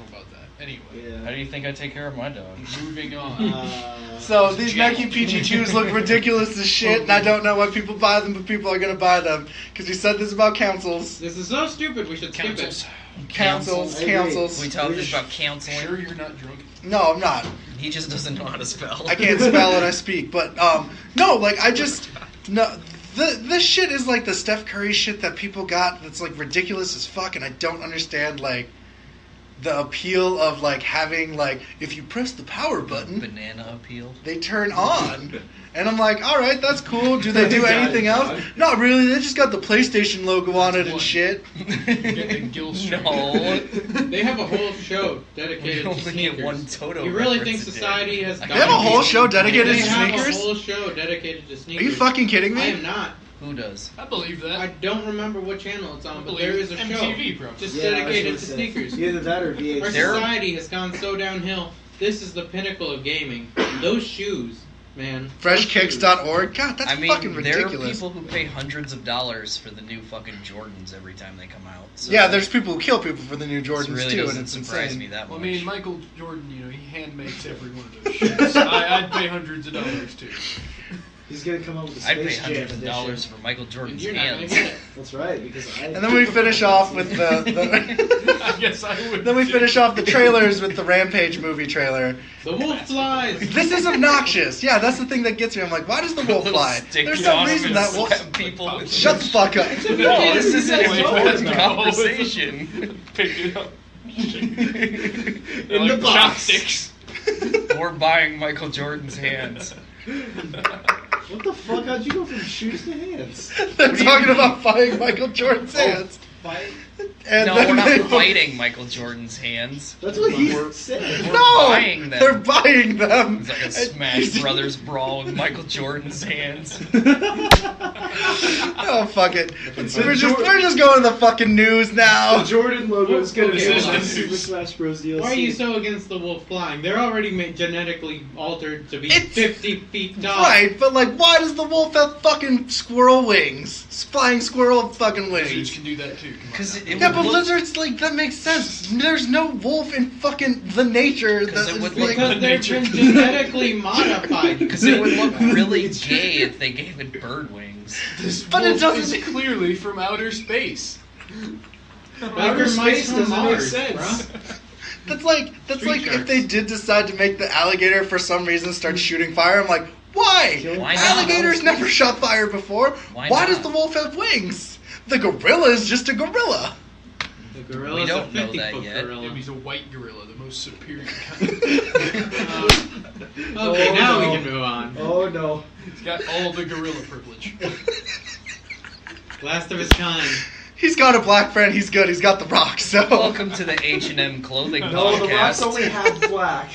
Speaker 4: about that. Anyway,
Speaker 3: How do
Speaker 2: Yeah.
Speaker 3: you think I take care of my dog?
Speaker 4: moving on.
Speaker 1: So these
Speaker 4: Jack.
Speaker 1: Nike PG2s look ridiculous as shit, and I don't know why people buy them, but people are gonna buy them because we said this about councils.
Speaker 5: This is so stupid, we should skip
Speaker 4: Councils.
Speaker 1: Councils,
Speaker 2: I agree.
Speaker 1: councils.
Speaker 3: We talked
Speaker 2: We
Speaker 3: about counseling.
Speaker 4: Sure you're not drunk?
Speaker 1: No, I'm not.
Speaker 3: He just doesn't know how to spell.
Speaker 1: I can't spell and I speak, but no, like I just no. This shit is like the Steph Curry shit that people got that's like ridiculous as fuck, and I don't understand like the appeal of like having like if you press the power button,
Speaker 3: Banana appeal.
Speaker 1: they turn on. And I'm like, all right, that's cool. Do they do
Speaker 2: Got it,
Speaker 1: anything else?
Speaker 2: John.
Speaker 1: Not really. They just got the PlayStation logo on it and shit.
Speaker 4: Get the gill strike.
Speaker 3: No.
Speaker 5: They have a whole show
Speaker 3: We
Speaker 5: dedicated to
Speaker 3: only
Speaker 5: sneakers.
Speaker 3: get one Toto.
Speaker 5: You really think
Speaker 3: reference a day.
Speaker 5: society has
Speaker 3: They
Speaker 1: They have a whole show dedicated
Speaker 5: They
Speaker 1: to
Speaker 5: have
Speaker 1: sneakers?
Speaker 5: a whole show dedicated to
Speaker 1: Are
Speaker 5: sneakers.
Speaker 1: you fucking kidding
Speaker 5: I
Speaker 1: me?
Speaker 5: am not.
Speaker 3: Who does?
Speaker 4: I believe that.
Speaker 5: I don't remember what channel it's on, but
Speaker 4: believe
Speaker 5: there is a
Speaker 4: MTV
Speaker 5: show
Speaker 4: probably.
Speaker 5: just
Speaker 2: Yeah, I was
Speaker 5: dedicated
Speaker 2: gonna
Speaker 5: to
Speaker 2: say.
Speaker 5: sneakers.
Speaker 2: Either that or
Speaker 5: Our
Speaker 2: VH.
Speaker 3: There-
Speaker 5: society has gone so downhill. This is the pinnacle of gaming. Those shoes, man.
Speaker 1: Freshkicks.org? God, that's
Speaker 3: I mean,
Speaker 1: fucking
Speaker 3: there are
Speaker 1: ridiculous.
Speaker 3: people who pay hundreds of dollars for the new fucking Jordans every time they come out. So
Speaker 1: Yeah, there's people who kill people for the new
Speaker 3: this
Speaker 1: Jordans
Speaker 3: really
Speaker 1: too,
Speaker 3: doesn't
Speaker 1: and it's
Speaker 3: surprise
Speaker 1: insane.
Speaker 3: me that
Speaker 4: Well,
Speaker 3: much.
Speaker 4: I mean, Michael Jordan, you know, he hand makes every one of those shoes. I'd pay hundreds of dollars too.
Speaker 2: He's gonna come up with a
Speaker 3: I'd pay
Speaker 2: Space Jam
Speaker 3: hundreds of
Speaker 2: edition.
Speaker 3: dollars for Michael
Speaker 5: And
Speaker 3: Jordan's
Speaker 5: you're not gonna
Speaker 3: hands.
Speaker 5: get it.
Speaker 2: That's right, because I.
Speaker 1: And then we finish off with the
Speaker 4: I guess I would.
Speaker 1: then we
Speaker 4: too.
Speaker 1: finish off the trailers with the Rampage movie trailer.
Speaker 5: The wolf flies.
Speaker 1: This is obnoxious. Yeah, that's the thing that gets me. I'm like, why does the wolf
Speaker 3: Little
Speaker 1: fly?
Speaker 3: stick
Speaker 1: There's
Speaker 3: on
Speaker 1: no
Speaker 3: him
Speaker 1: reason
Speaker 3: and
Speaker 1: that wolf.
Speaker 3: slap people with
Speaker 1: Shut the fuck up.
Speaker 3: No, this is an
Speaker 4: Wait,
Speaker 3: important
Speaker 4: no.
Speaker 3: conversation.
Speaker 4: Pick it up.
Speaker 2: In the
Speaker 4: Like
Speaker 2: box.
Speaker 4: chopsticks.
Speaker 3: We're buying Michael Jordan's hands.
Speaker 2: What the fuck? How'd you go from shoes to hands?
Speaker 1: They're talking about buying Michael Jordan's hands.
Speaker 2: Fight?
Speaker 1: And
Speaker 3: No,
Speaker 1: then
Speaker 3: we're not
Speaker 1: they-
Speaker 3: fighting Michael Jordan's hands.
Speaker 2: That's what he
Speaker 3: We're-
Speaker 2: said.
Speaker 3: we're
Speaker 1: No,
Speaker 3: buying them.
Speaker 1: they're buying them.
Speaker 3: It's like a Smash Brothers brawl with Michael Jordan's hands.
Speaker 1: Oh fuck it. We're just going to the fucking news
Speaker 2: The
Speaker 1: now.
Speaker 2: Jordan logo is gonna be
Speaker 4: Okay.
Speaker 2: on Super Smash Bros. DLC.
Speaker 5: Why are you so against the wolf flying? They're already genetically altered to be
Speaker 1: It's-
Speaker 5: 50 feet tall.
Speaker 1: Right, but like, why does the wolf have fucking squirrel wings? Flying squirrel fucking
Speaker 4: Lizards
Speaker 1: wings.
Speaker 4: can do that too. Come on
Speaker 3: Because
Speaker 4: now.
Speaker 3: it
Speaker 1: Yeah,
Speaker 3: would
Speaker 1: but
Speaker 3: look-
Speaker 1: lizards, like, that makes sense. There's no wolf in fucking the nature.
Speaker 3: 'Cause
Speaker 1: That
Speaker 3: it
Speaker 1: is
Speaker 3: would
Speaker 1: like,
Speaker 3: look
Speaker 5: Because they've
Speaker 4: Nature.
Speaker 5: been genetically modified.
Speaker 3: Because it would look really gay if they gave it bird wings.
Speaker 4: This
Speaker 1: But it
Speaker 4: wolf
Speaker 1: doesn't-
Speaker 4: is clearly from outer space.
Speaker 5: Outer space
Speaker 2: doesn't make
Speaker 5: Mars,
Speaker 2: sense.
Speaker 5: bruh.
Speaker 1: that's like
Speaker 4: Street
Speaker 1: if
Speaker 4: sharks.
Speaker 1: they did decide to make the alligator for some reason start shooting fire. I'm like, why?
Speaker 3: Why not?
Speaker 1: Alligators never shot fire before.
Speaker 3: Why
Speaker 1: Why
Speaker 3: not?
Speaker 1: does the wolf have wings? The gorilla is just a gorilla.
Speaker 5: The gorilla's
Speaker 3: We don't
Speaker 5: a
Speaker 3: know
Speaker 5: 50-foot
Speaker 3: that yet.
Speaker 5: gorilla.
Speaker 4: Yeah, he's a white gorilla, the most superior kind.
Speaker 5: Okay,
Speaker 2: Oh,
Speaker 5: now
Speaker 2: no.
Speaker 5: we can move on.
Speaker 2: Oh no.
Speaker 4: He's got all the gorilla privilege.
Speaker 5: Last of his kind.
Speaker 1: He's got a black friend. He's good. He's got the Rock. So
Speaker 3: Welcome to the H&M clothing
Speaker 2: No, the rock's
Speaker 3: podcast.
Speaker 2: only half black.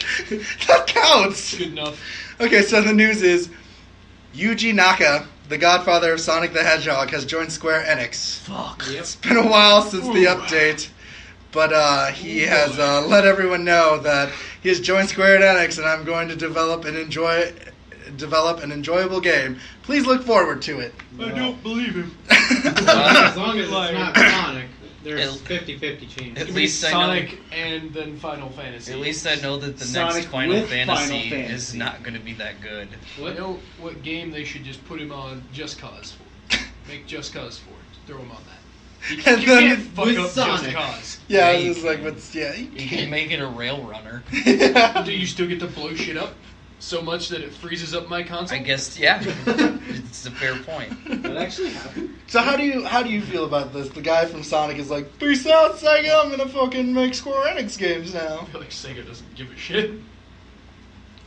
Speaker 1: that counts.
Speaker 4: Good enough.
Speaker 1: Okay, so the news is Yuji Naka, the godfather of Sonic the Hedgehog, has joined Square Enix.
Speaker 3: Fuck.
Speaker 5: Yep.
Speaker 1: It's been a while since the
Speaker 4: Ooh.
Speaker 1: update, but he has let everyone know that he has joined Square Enix, and I'm going to develop an enjoyable game. Please look forward to it.
Speaker 4: I don't believe him.
Speaker 5: As long as it's not Sonic, There's 50-50 chance.
Speaker 3: At
Speaker 4: It's gonna be
Speaker 3: least I know-
Speaker 4: Sonic and then Final Fantasy.
Speaker 3: At least I know that the
Speaker 2: Sonic
Speaker 3: next Final
Speaker 2: with
Speaker 3: Fantasy,
Speaker 2: Final
Speaker 3: is
Speaker 2: Fantasy.
Speaker 3: not going to be that good.
Speaker 4: You know what game they should just put him on Just Cause for? Make Just Cause for it. Throw him on that. You
Speaker 1: And
Speaker 4: you
Speaker 1: then
Speaker 4: can't fuck
Speaker 5: with
Speaker 4: up
Speaker 5: Sonic.
Speaker 4: Just Cause.
Speaker 1: Yeah,
Speaker 3: Yeah, you
Speaker 1: it's like,
Speaker 3: can.
Speaker 1: what's yeah. You
Speaker 3: You can
Speaker 1: can't.
Speaker 3: make it a rail runner.
Speaker 4: Do you still get to blow shit up so much that it freezes up my console?
Speaker 3: I guess, yeah. It's a fair point.
Speaker 2: That actually happened.
Speaker 1: So how do you feel about this? The guy from Sonic is like, peace out, Sega. I'm gonna fucking make Square Enix games now.
Speaker 4: I feel like Sega doesn't give a shit.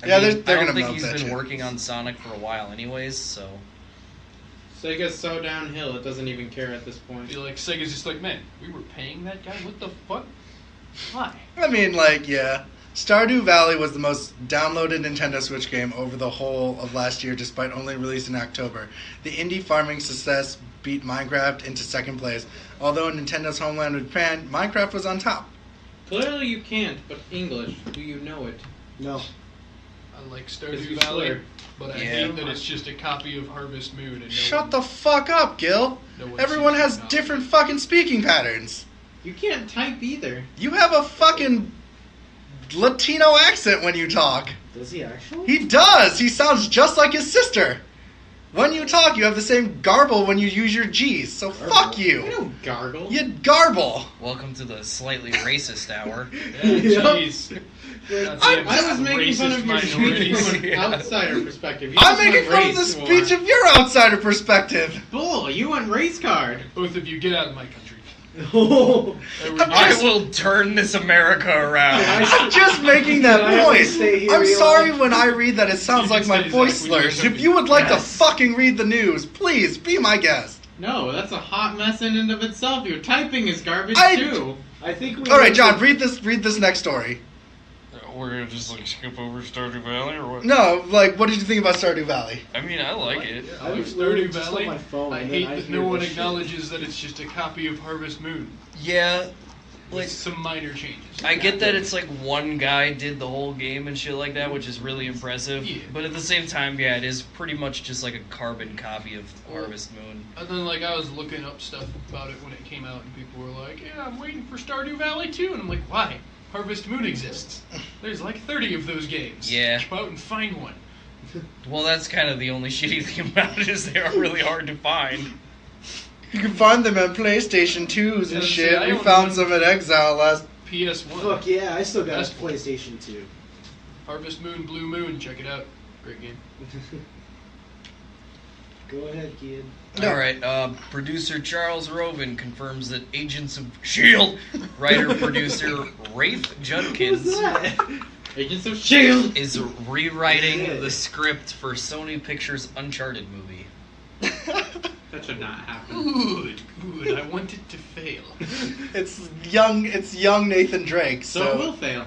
Speaker 1: Yeah, they're
Speaker 3: I
Speaker 1: gonna
Speaker 3: don't think
Speaker 1: milk
Speaker 3: he's
Speaker 1: that
Speaker 3: been
Speaker 1: shit.
Speaker 3: working on Sonic for a while anyways, so...
Speaker 5: Sega's so downhill, it doesn't even care at this
Speaker 4: I
Speaker 5: point.
Speaker 4: feel like Sega's just like, man, we were paying that guy? What the fuck? Why?
Speaker 1: I mean, like, yeah. Stardew Valley was the most downloaded Nintendo Switch game over the whole of last year, despite only released in October. The indie farming success beat Minecraft into second place. Although in Nintendo's homeland of Japan, Minecraft was on top.
Speaker 5: Clearly you can't, but English, do you know it?
Speaker 2: No.
Speaker 4: I like
Speaker 5: Because
Speaker 4: Stardew
Speaker 5: you
Speaker 4: Valley,
Speaker 5: swear.
Speaker 4: but I
Speaker 3: Yeah.
Speaker 4: hate that it's just a copy of Harvest Moon. And no
Speaker 1: Shut
Speaker 4: one,
Speaker 1: the fuck up, Gil.
Speaker 4: no one
Speaker 1: Everyone
Speaker 4: seems
Speaker 1: has
Speaker 4: to know.
Speaker 1: different fucking speaking patterns.
Speaker 5: You can't type either.
Speaker 1: You have a fucking Latino accent when you talk.
Speaker 2: Does he actually?
Speaker 1: He does. He sounds just like his sister. When you talk, you have the same garble when you use your G's. So fuck
Speaker 5: I
Speaker 1: you.
Speaker 5: don't gargle.
Speaker 1: You garble.
Speaker 3: Welcome to the slightly racist hour.
Speaker 4: Yeah, jeez. Goddamn
Speaker 5: I was making fun
Speaker 4: racist
Speaker 5: of your speech
Speaker 4: minorities.
Speaker 5: from an
Speaker 3: Yeah.
Speaker 5: outsider perspective. You
Speaker 1: I'm
Speaker 5: just
Speaker 1: making
Speaker 5: went
Speaker 1: fun of the
Speaker 5: race
Speaker 1: speech
Speaker 5: war.
Speaker 1: of your outsider perspective.
Speaker 5: Bull, you went race card.
Speaker 4: Both of you, get out of my country.
Speaker 2: Oh.
Speaker 3: I will turn this America around.
Speaker 1: I'm just making that
Speaker 2: Can I have to
Speaker 1: voice.
Speaker 2: stay here,
Speaker 1: I'm
Speaker 2: Eli?
Speaker 1: sorry when I read that it sounds
Speaker 4: You
Speaker 1: like
Speaker 4: can
Speaker 1: my
Speaker 4: say
Speaker 1: voice
Speaker 4: Zach when you're
Speaker 1: slurs. If
Speaker 4: talking.
Speaker 1: you would like
Speaker 3: Yes.
Speaker 1: to fucking read the news, please be my guest.
Speaker 5: No, that's a hot mess in and of itself. Your typing is garbage too.
Speaker 2: I think we.
Speaker 1: All right,
Speaker 2: need
Speaker 1: John,
Speaker 2: to-
Speaker 1: read this next story.
Speaker 7: We're gonna just like skip over Stardew Valley or what?
Speaker 1: No, like, what did you think about Stardew Valley?
Speaker 7: I mean, I like it.
Speaker 2: I
Speaker 4: Like
Speaker 2: was literally
Speaker 4: Stardew
Speaker 2: just
Speaker 4: Valley,
Speaker 2: on my phone.
Speaker 4: I
Speaker 2: and
Speaker 4: hate
Speaker 2: then
Speaker 4: that
Speaker 2: hear
Speaker 4: no one
Speaker 2: this shit.
Speaker 4: acknowledges that it's just a copy of Harvest Moon.
Speaker 3: Yeah,
Speaker 4: With
Speaker 3: like,
Speaker 4: some minor changes.
Speaker 3: I get that it's like one guy did the whole game and shit like that, which is really impressive.
Speaker 4: Yeah.
Speaker 3: But at the same time, yeah, it is pretty much just like a carbon copy of Harvest Moon.
Speaker 4: And then, like, I was looking up stuff about it when it came out, and people were like, yeah, I'm waiting for Stardew Valley too. And I'm like, why? Harvest Moon exists. There's like 30 of those games.
Speaker 3: Yeah.
Speaker 4: Go out and find one.
Speaker 3: Well, that's kind of the only shitty thing about it is they are really hard to find.
Speaker 1: You can find them at PlayStation 2s
Speaker 4: Yeah,
Speaker 1: and
Speaker 4: see,
Speaker 1: shit.
Speaker 4: I
Speaker 1: We
Speaker 4: own
Speaker 1: found
Speaker 4: one.
Speaker 1: some at Exile last.
Speaker 4: PS1.
Speaker 2: Fuck yeah, I still got
Speaker 4: Best
Speaker 2: a
Speaker 4: one.
Speaker 2: PlayStation 2.
Speaker 4: Harvest Moon, Blue Moon. Check it out. Great game.
Speaker 2: Go ahead, kid.
Speaker 3: All right, producer Charles Roven confirms that Agents of S.H.I.E.L.D. writer-producer Rafe
Speaker 2: What was
Speaker 3: Judkins
Speaker 2: that?
Speaker 5: Agents of S.H.I.E.L.D.
Speaker 3: is rewriting
Speaker 2: Yeah.
Speaker 3: the script for Sony Pictures' Uncharted movie.
Speaker 5: That should not happen.
Speaker 4: Good, good. I want it to fail.
Speaker 1: It's young Nathan Drake.
Speaker 5: So it will fail.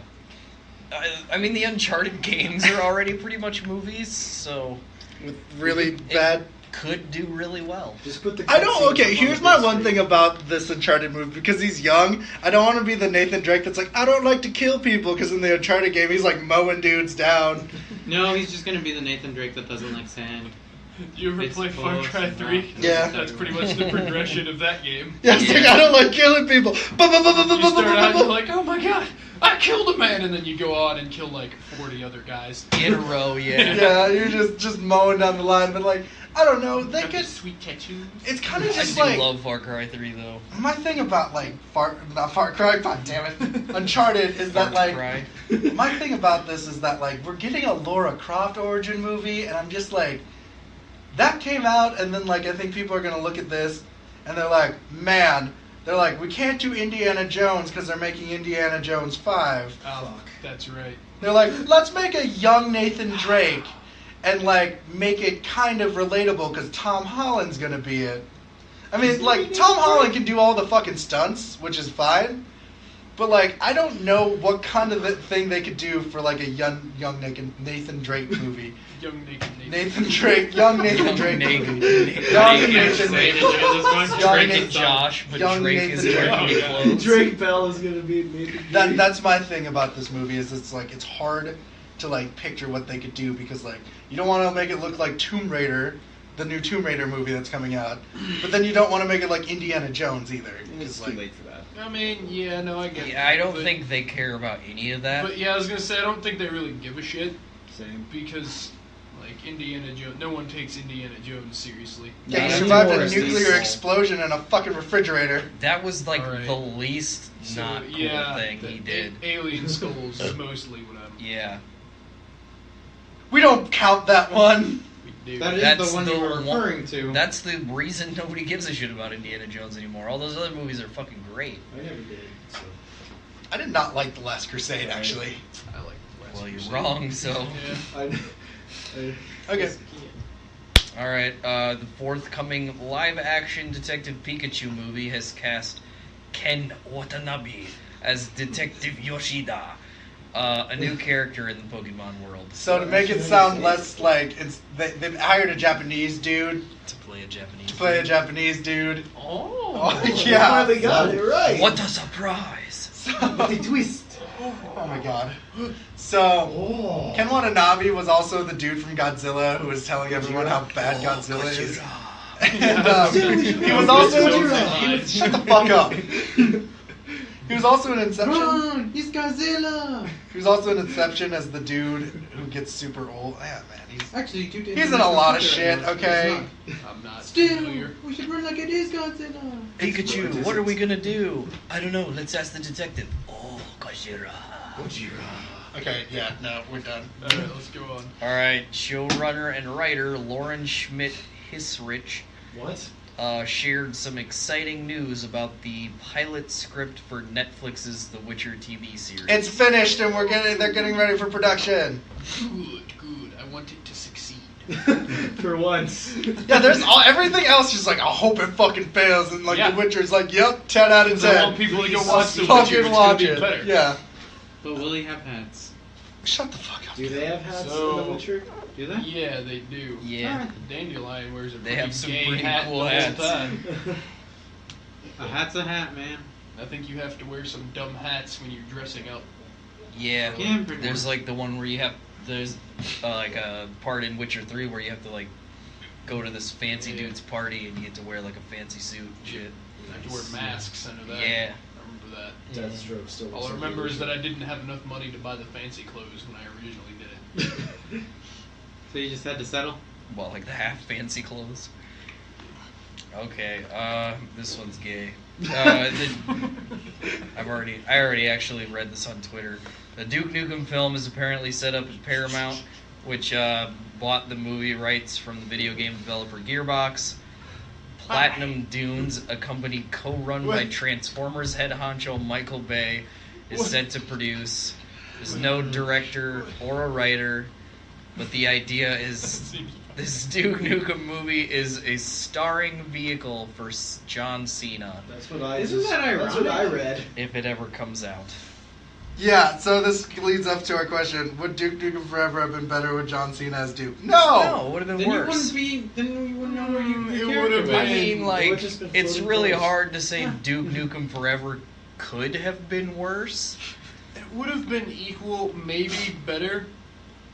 Speaker 3: I mean, the Uncharted games are already pretty much movies, so
Speaker 1: with really
Speaker 3: it
Speaker 1: bad.
Speaker 3: could do really well.
Speaker 2: Just put the.
Speaker 1: I don't.
Speaker 2: cutscenes
Speaker 1: Okay,
Speaker 2: up on
Speaker 1: here's
Speaker 2: the
Speaker 1: my
Speaker 2: big
Speaker 1: one
Speaker 2: screen.
Speaker 1: thing about this Uncharted movie because he's young. I don't want to be the Nathan Drake that's like I don't like to kill people because in the Uncharted game he's like mowing dudes down.
Speaker 5: No, he's just gonna be the Nathan Drake that doesn't like sand.
Speaker 4: Did you ever
Speaker 5: It's
Speaker 4: play Far
Speaker 5: close
Speaker 4: Cry
Speaker 5: enough.
Speaker 4: 3?
Speaker 1: Yeah.
Speaker 4: That's pretty much the progression of that game.
Speaker 1: Yeah, it's like
Speaker 3: Yeah.
Speaker 1: I don't like killing people.
Speaker 4: You start out, you're like, oh my god, I killed a man, and then you go on and kill like 40 other guys.
Speaker 3: In a row, yeah.
Speaker 1: Yeah, you're just mowing down the line, but like I don't know. They
Speaker 4: Got
Speaker 1: could.
Speaker 4: the sweet tattoos.
Speaker 1: It's kind of
Speaker 3: I
Speaker 1: just
Speaker 3: do
Speaker 1: like
Speaker 3: love Far Cry 3 though.
Speaker 1: my thing about like not Far Cry. God damn it, Uncharted is that
Speaker 3: Far
Speaker 1: like
Speaker 3: Cry.
Speaker 1: my thing about this is that like we're getting a Laura Croft origin movie, and I'm just like, that came out, and then like I think people are gonna look at this, and they're like, man, they're like, we can't do Indiana Jones because they're making Indiana Jones 5.
Speaker 4: Oh, that's right.
Speaker 1: They're like, let's make a young Nathan Drake, and like make it kind of relatable because Tom Holland's gonna be it. I mean, like Tom Holland can do all the fucking stunts, which is fine. But like, I don't know what kind of thing they could do for like a young Nathan Drake movie.
Speaker 4: Young Nathan.
Speaker 1: Nathan Drake, young Nathan
Speaker 3: Young
Speaker 1: Drake
Speaker 3: Nathan-
Speaker 1: movie.
Speaker 3: Nathan-
Speaker 1: Young
Speaker 3: Nathan
Speaker 1: Nathan
Speaker 5: Drake.
Speaker 1: Drake.
Speaker 3: Drake
Speaker 1: Young
Speaker 3: and
Speaker 1: Nathan-
Speaker 3: Josh, but
Speaker 1: young
Speaker 3: Drake is
Speaker 1: Nathan
Speaker 3: wearing
Speaker 4: Drake.
Speaker 3: new clothes.
Speaker 2: Drake Bell is gonna be Nathan Drake.
Speaker 1: That's my thing about this movie is it's like it's hard to like picture what they could do because like you don't want to make it look like Tomb Raider, the new Tomb Raider movie that's coming out, but then you don't want to make it like Indiana Jones either.
Speaker 8: It's
Speaker 1: like,
Speaker 8: too late for that.
Speaker 4: I mean, yeah, no, I get.
Speaker 3: Yeah, I don't
Speaker 4: but,
Speaker 3: think they care about any of that.
Speaker 4: But yeah, I was gonna say I don't think they really give a shit
Speaker 2: Same.
Speaker 4: because like Indiana Jones, no one takes Indiana Jones seriously.
Speaker 1: Yeah, he
Speaker 2: Not
Speaker 1: survived
Speaker 2: anymore,
Speaker 1: a
Speaker 2: at
Speaker 1: nuclear
Speaker 2: least.
Speaker 1: explosion in a fucking refrigerator.
Speaker 3: That was like
Speaker 4: Alright.
Speaker 3: the least
Speaker 4: So,
Speaker 3: not cool
Speaker 4: yeah,
Speaker 3: thing
Speaker 4: the
Speaker 3: he did.
Speaker 4: Alien Skulls is mostly what I'm.
Speaker 3: Yeah.
Speaker 1: We don't count that one.
Speaker 4: We do.
Speaker 5: That is
Speaker 3: That's
Speaker 5: the one
Speaker 3: the
Speaker 5: you were
Speaker 3: one-
Speaker 5: referring to.
Speaker 3: That's the reason nobody gives a shit about Indiana Jones anymore. All those other movies are fucking great.
Speaker 2: I never did. So.
Speaker 1: I did not like The Last Crusade,
Speaker 2: Right.
Speaker 1: actually.
Speaker 4: I like. Last
Speaker 3: Well, you're
Speaker 4: Crusade.
Speaker 3: wrong, so.
Speaker 4: Yeah.
Speaker 1: Okay.
Speaker 3: Alright, the forthcoming live-action Detective Pikachu movie has cast Ken Watanabe as Detective Yoshida, a new character in the Pokemon world.
Speaker 1: So to make it sound less like it's they hired a Japanese dude
Speaker 3: To play a Japanese.
Speaker 1: to play a Japanese dude.
Speaker 4: Oh.
Speaker 1: Oh,
Speaker 2: You
Speaker 1: yeah.
Speaker 2: finally got it right.
Speaker 3: What a surprise!
Speaker 2: With the twist.
Speaker 1: Oh my god. So
Speaker 2: Oh.
Speaker 1: Ken Watanabe was also the dude from Godzilla who was telling everyone how bad Godzilla is. And he was also shut the fuck up. He was also in Inception.
Speaker 5: Run! He's Godzilla!
Speaker 1: He was also in Inception as the dude who gets super old. Yeah, man,
Speaker 5: Actually, you did.
Speaker 1: he's in a lot of shit. Okay.
Speaker 4: I'm not
Speaker 5: Still,
Speaker 4: familiar.
Speaker 5: we should run like it is Godzilla.
Speaker 3: Pikachu, what are we gonna do? I don't know, let's ask the detective. Oh, Gojira.
Speaker 1: Okay, yeah, no, we're done.
Speaker 4: All right, let's go on.
Speaker 3: Alright, showrunner and writer Lauren Schmidt-Hissrich
Speaker 2: What?
Speaker 3: shared some exciting news about the pilot script for Netflix's The Witcher TV series.
Speaker 1: It's finished, and they're getting ready for production.
Speaker 4: Good. I want it to succeed.
Speaker 2: For once.
Speaker 1: Yeah, there's everything else just like I hope it fucking fails, and like
Speaker 4: Yeah.
Speaker 1: The Witcher's like, yep, 10 out of
Speaker 4: Because I want
Speaker 1: 10.
Speaker 4: people to go
Speaker 1: Let's
Speaker 4: watch The Witcher.
Speaker 1: fucking
Speaker 4: It's gonna
Speaker 1: watch
Speaker 4: be
Speaker 1: it.
Speaker 4: better.
Speaker 1: Yeah.
Speaker 5: But will he have hats?
Speaker 1: Shut the fuck up.
Speaker 2: Do they have hats
Speaker 4: So-
Speaker 2: in The Witcher?
Speaker 5: Do they?
Speaker 4: Yeah, they do.
Speaker 3: Yeah.
Speaker 4: Dandelion wears a
Speaker 3: They
Speaker 4: pretty
Speaker 3: have some
Speaker 4: gay
Speaker 3: pretty
Speaker 4: hat
Speaker 3: cool
Speaker 4: the
Speaker 3: hats.
Speaker 4: whole time.
Speaker 5: A hat's a hat, man.
Speaker 4: I think you have to wear some dumb hats when you're dressing up.
Speaker 3: Yeah.
Speaker 5: Yeah, pretty
Speaker 3: There's
Speaker 5: much.
Speaker 3: like the one where you have there's like a part in Witcher 3 where you have to like go to this fancy
Speaker 4: Yeah.
Speaker 3: dude's party and you get to wear like a fancy suit and shit.
Speaker 4: You have to wear masks under that.
Speaker 3: Yeah.
Speaker 4: I remember that.
Speaker 2: Deathstroke still.
Speaker 4: All I remember is that I didn't have enough money to buy the fancy clothes when I originally did it.
Speaker 5: So you just had to settle?
Speaker 3: Well, like the half fancy clothes. Okay, this one's gay. I already actually read this on Twitter. The Duke Nukem film is apparently set up at Paramount, which bought the movie rights from the video game developer Gearbox. Platinum Dunes, a company co-run by
Speaker 1: What?
Speaker 3: Transformers head honcho Michael Bay, is
Speaker 1: What?
Speaker 3: set to produce. There's no director or a writer, but the idea is this Duke Nukem movie is a starring vehicle for John Cena,
Speaker 2: That's what I.
Speaker 5: Isn't that
Speaker 2: That's what I
Speaker 5: ironic?
Speaker 2: read.
Speaker 3: if it ever comes out.
Speaker 1: Yeah, so this leads up to our question: would Duke Nukem Forever have been better with John Cena as Duke? No.
Speaker 3: No, it would have been
Speaker 5: Then you
Speaker 3: worse.
Speaker 5: wouldn't be. Then you wouldn't know where you.
Speaker 4: It
Speaker 5: your
Speaker 4: would
Speaker 5: character
Speaker 4: have
Speaker 5: was.
Speaker 3: I
Speaker 4: been-
Speaker 3: mean,
Speaker 2: It
Speaker 3: like,
Speaker 2: would've just been
Speaker 3: it's
Speaker 2: floating
Speaker 3: really
Speaker 2: close.
Speaker 3: hard to say Duke Nukem Forever could have been worse.
Speaker 4: It would have been equal, maybe better,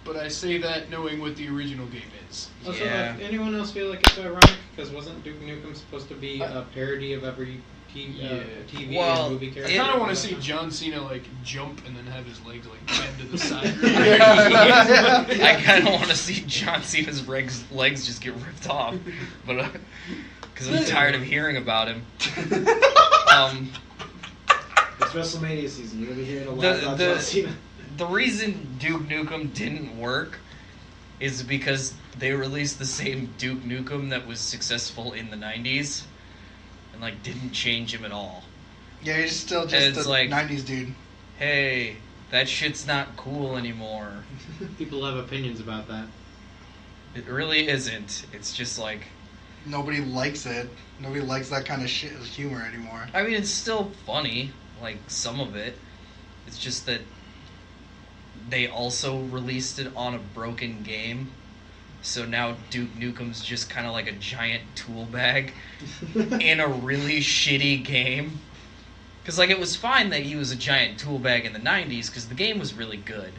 Speaker 4: but I say that knowing what the original game is.
Speaker 5: Also,
Speaker 3: Yeah.
Speaker 5: anyone else feel like it's ironic? Because wasn't Duke Nukem supposed to be a parody of every TV
Speaker 3: Well,
Speaker 5: and movie
Speaker 4: I
Speaker 5: character?
Speaker 4: kind of want to see John Cena like jump and then have his legs like bend to the side.
Speaker 1: Yeah.
Speaker 3: I kind of want to see John Cena's legs just get ripped off, but because I'm tired of hearing about him.
Speaker 2: It's WrestleMania season. You're gonna be hearing a lot
Speaker 3: The-
Speaker 2: about
Speaker 3: the-
Speaker 2: John Cena.
Speaker 3: The reason Duke Nukem didn't work is because they released the same Duke Nukem that was successful in the 90s and like didn't change him at all.
Speaker 1: Yeah, he's still just
Speaker 3: It's
Speaker 1: a
Speaker 3: like-
Speaker 1: 90s dude.
Speaker 3: Hey, that shit's not cool anymore.
Speaker 5: People have opinions about that.
Speaker 3: It really isn't. It's just like,
Speaker 1: Nobody likes it. Nobody likes that kind of shit humor anymore.
Speaker 3: I mean, it's still funny, like some of it. It's just that they also released it on a broken game. So now Duke Nukem's just kind of like a giant tool bag in a really shitty game. Because, like, it was fine that he was a giant tool bag in the 90s because the game was really good.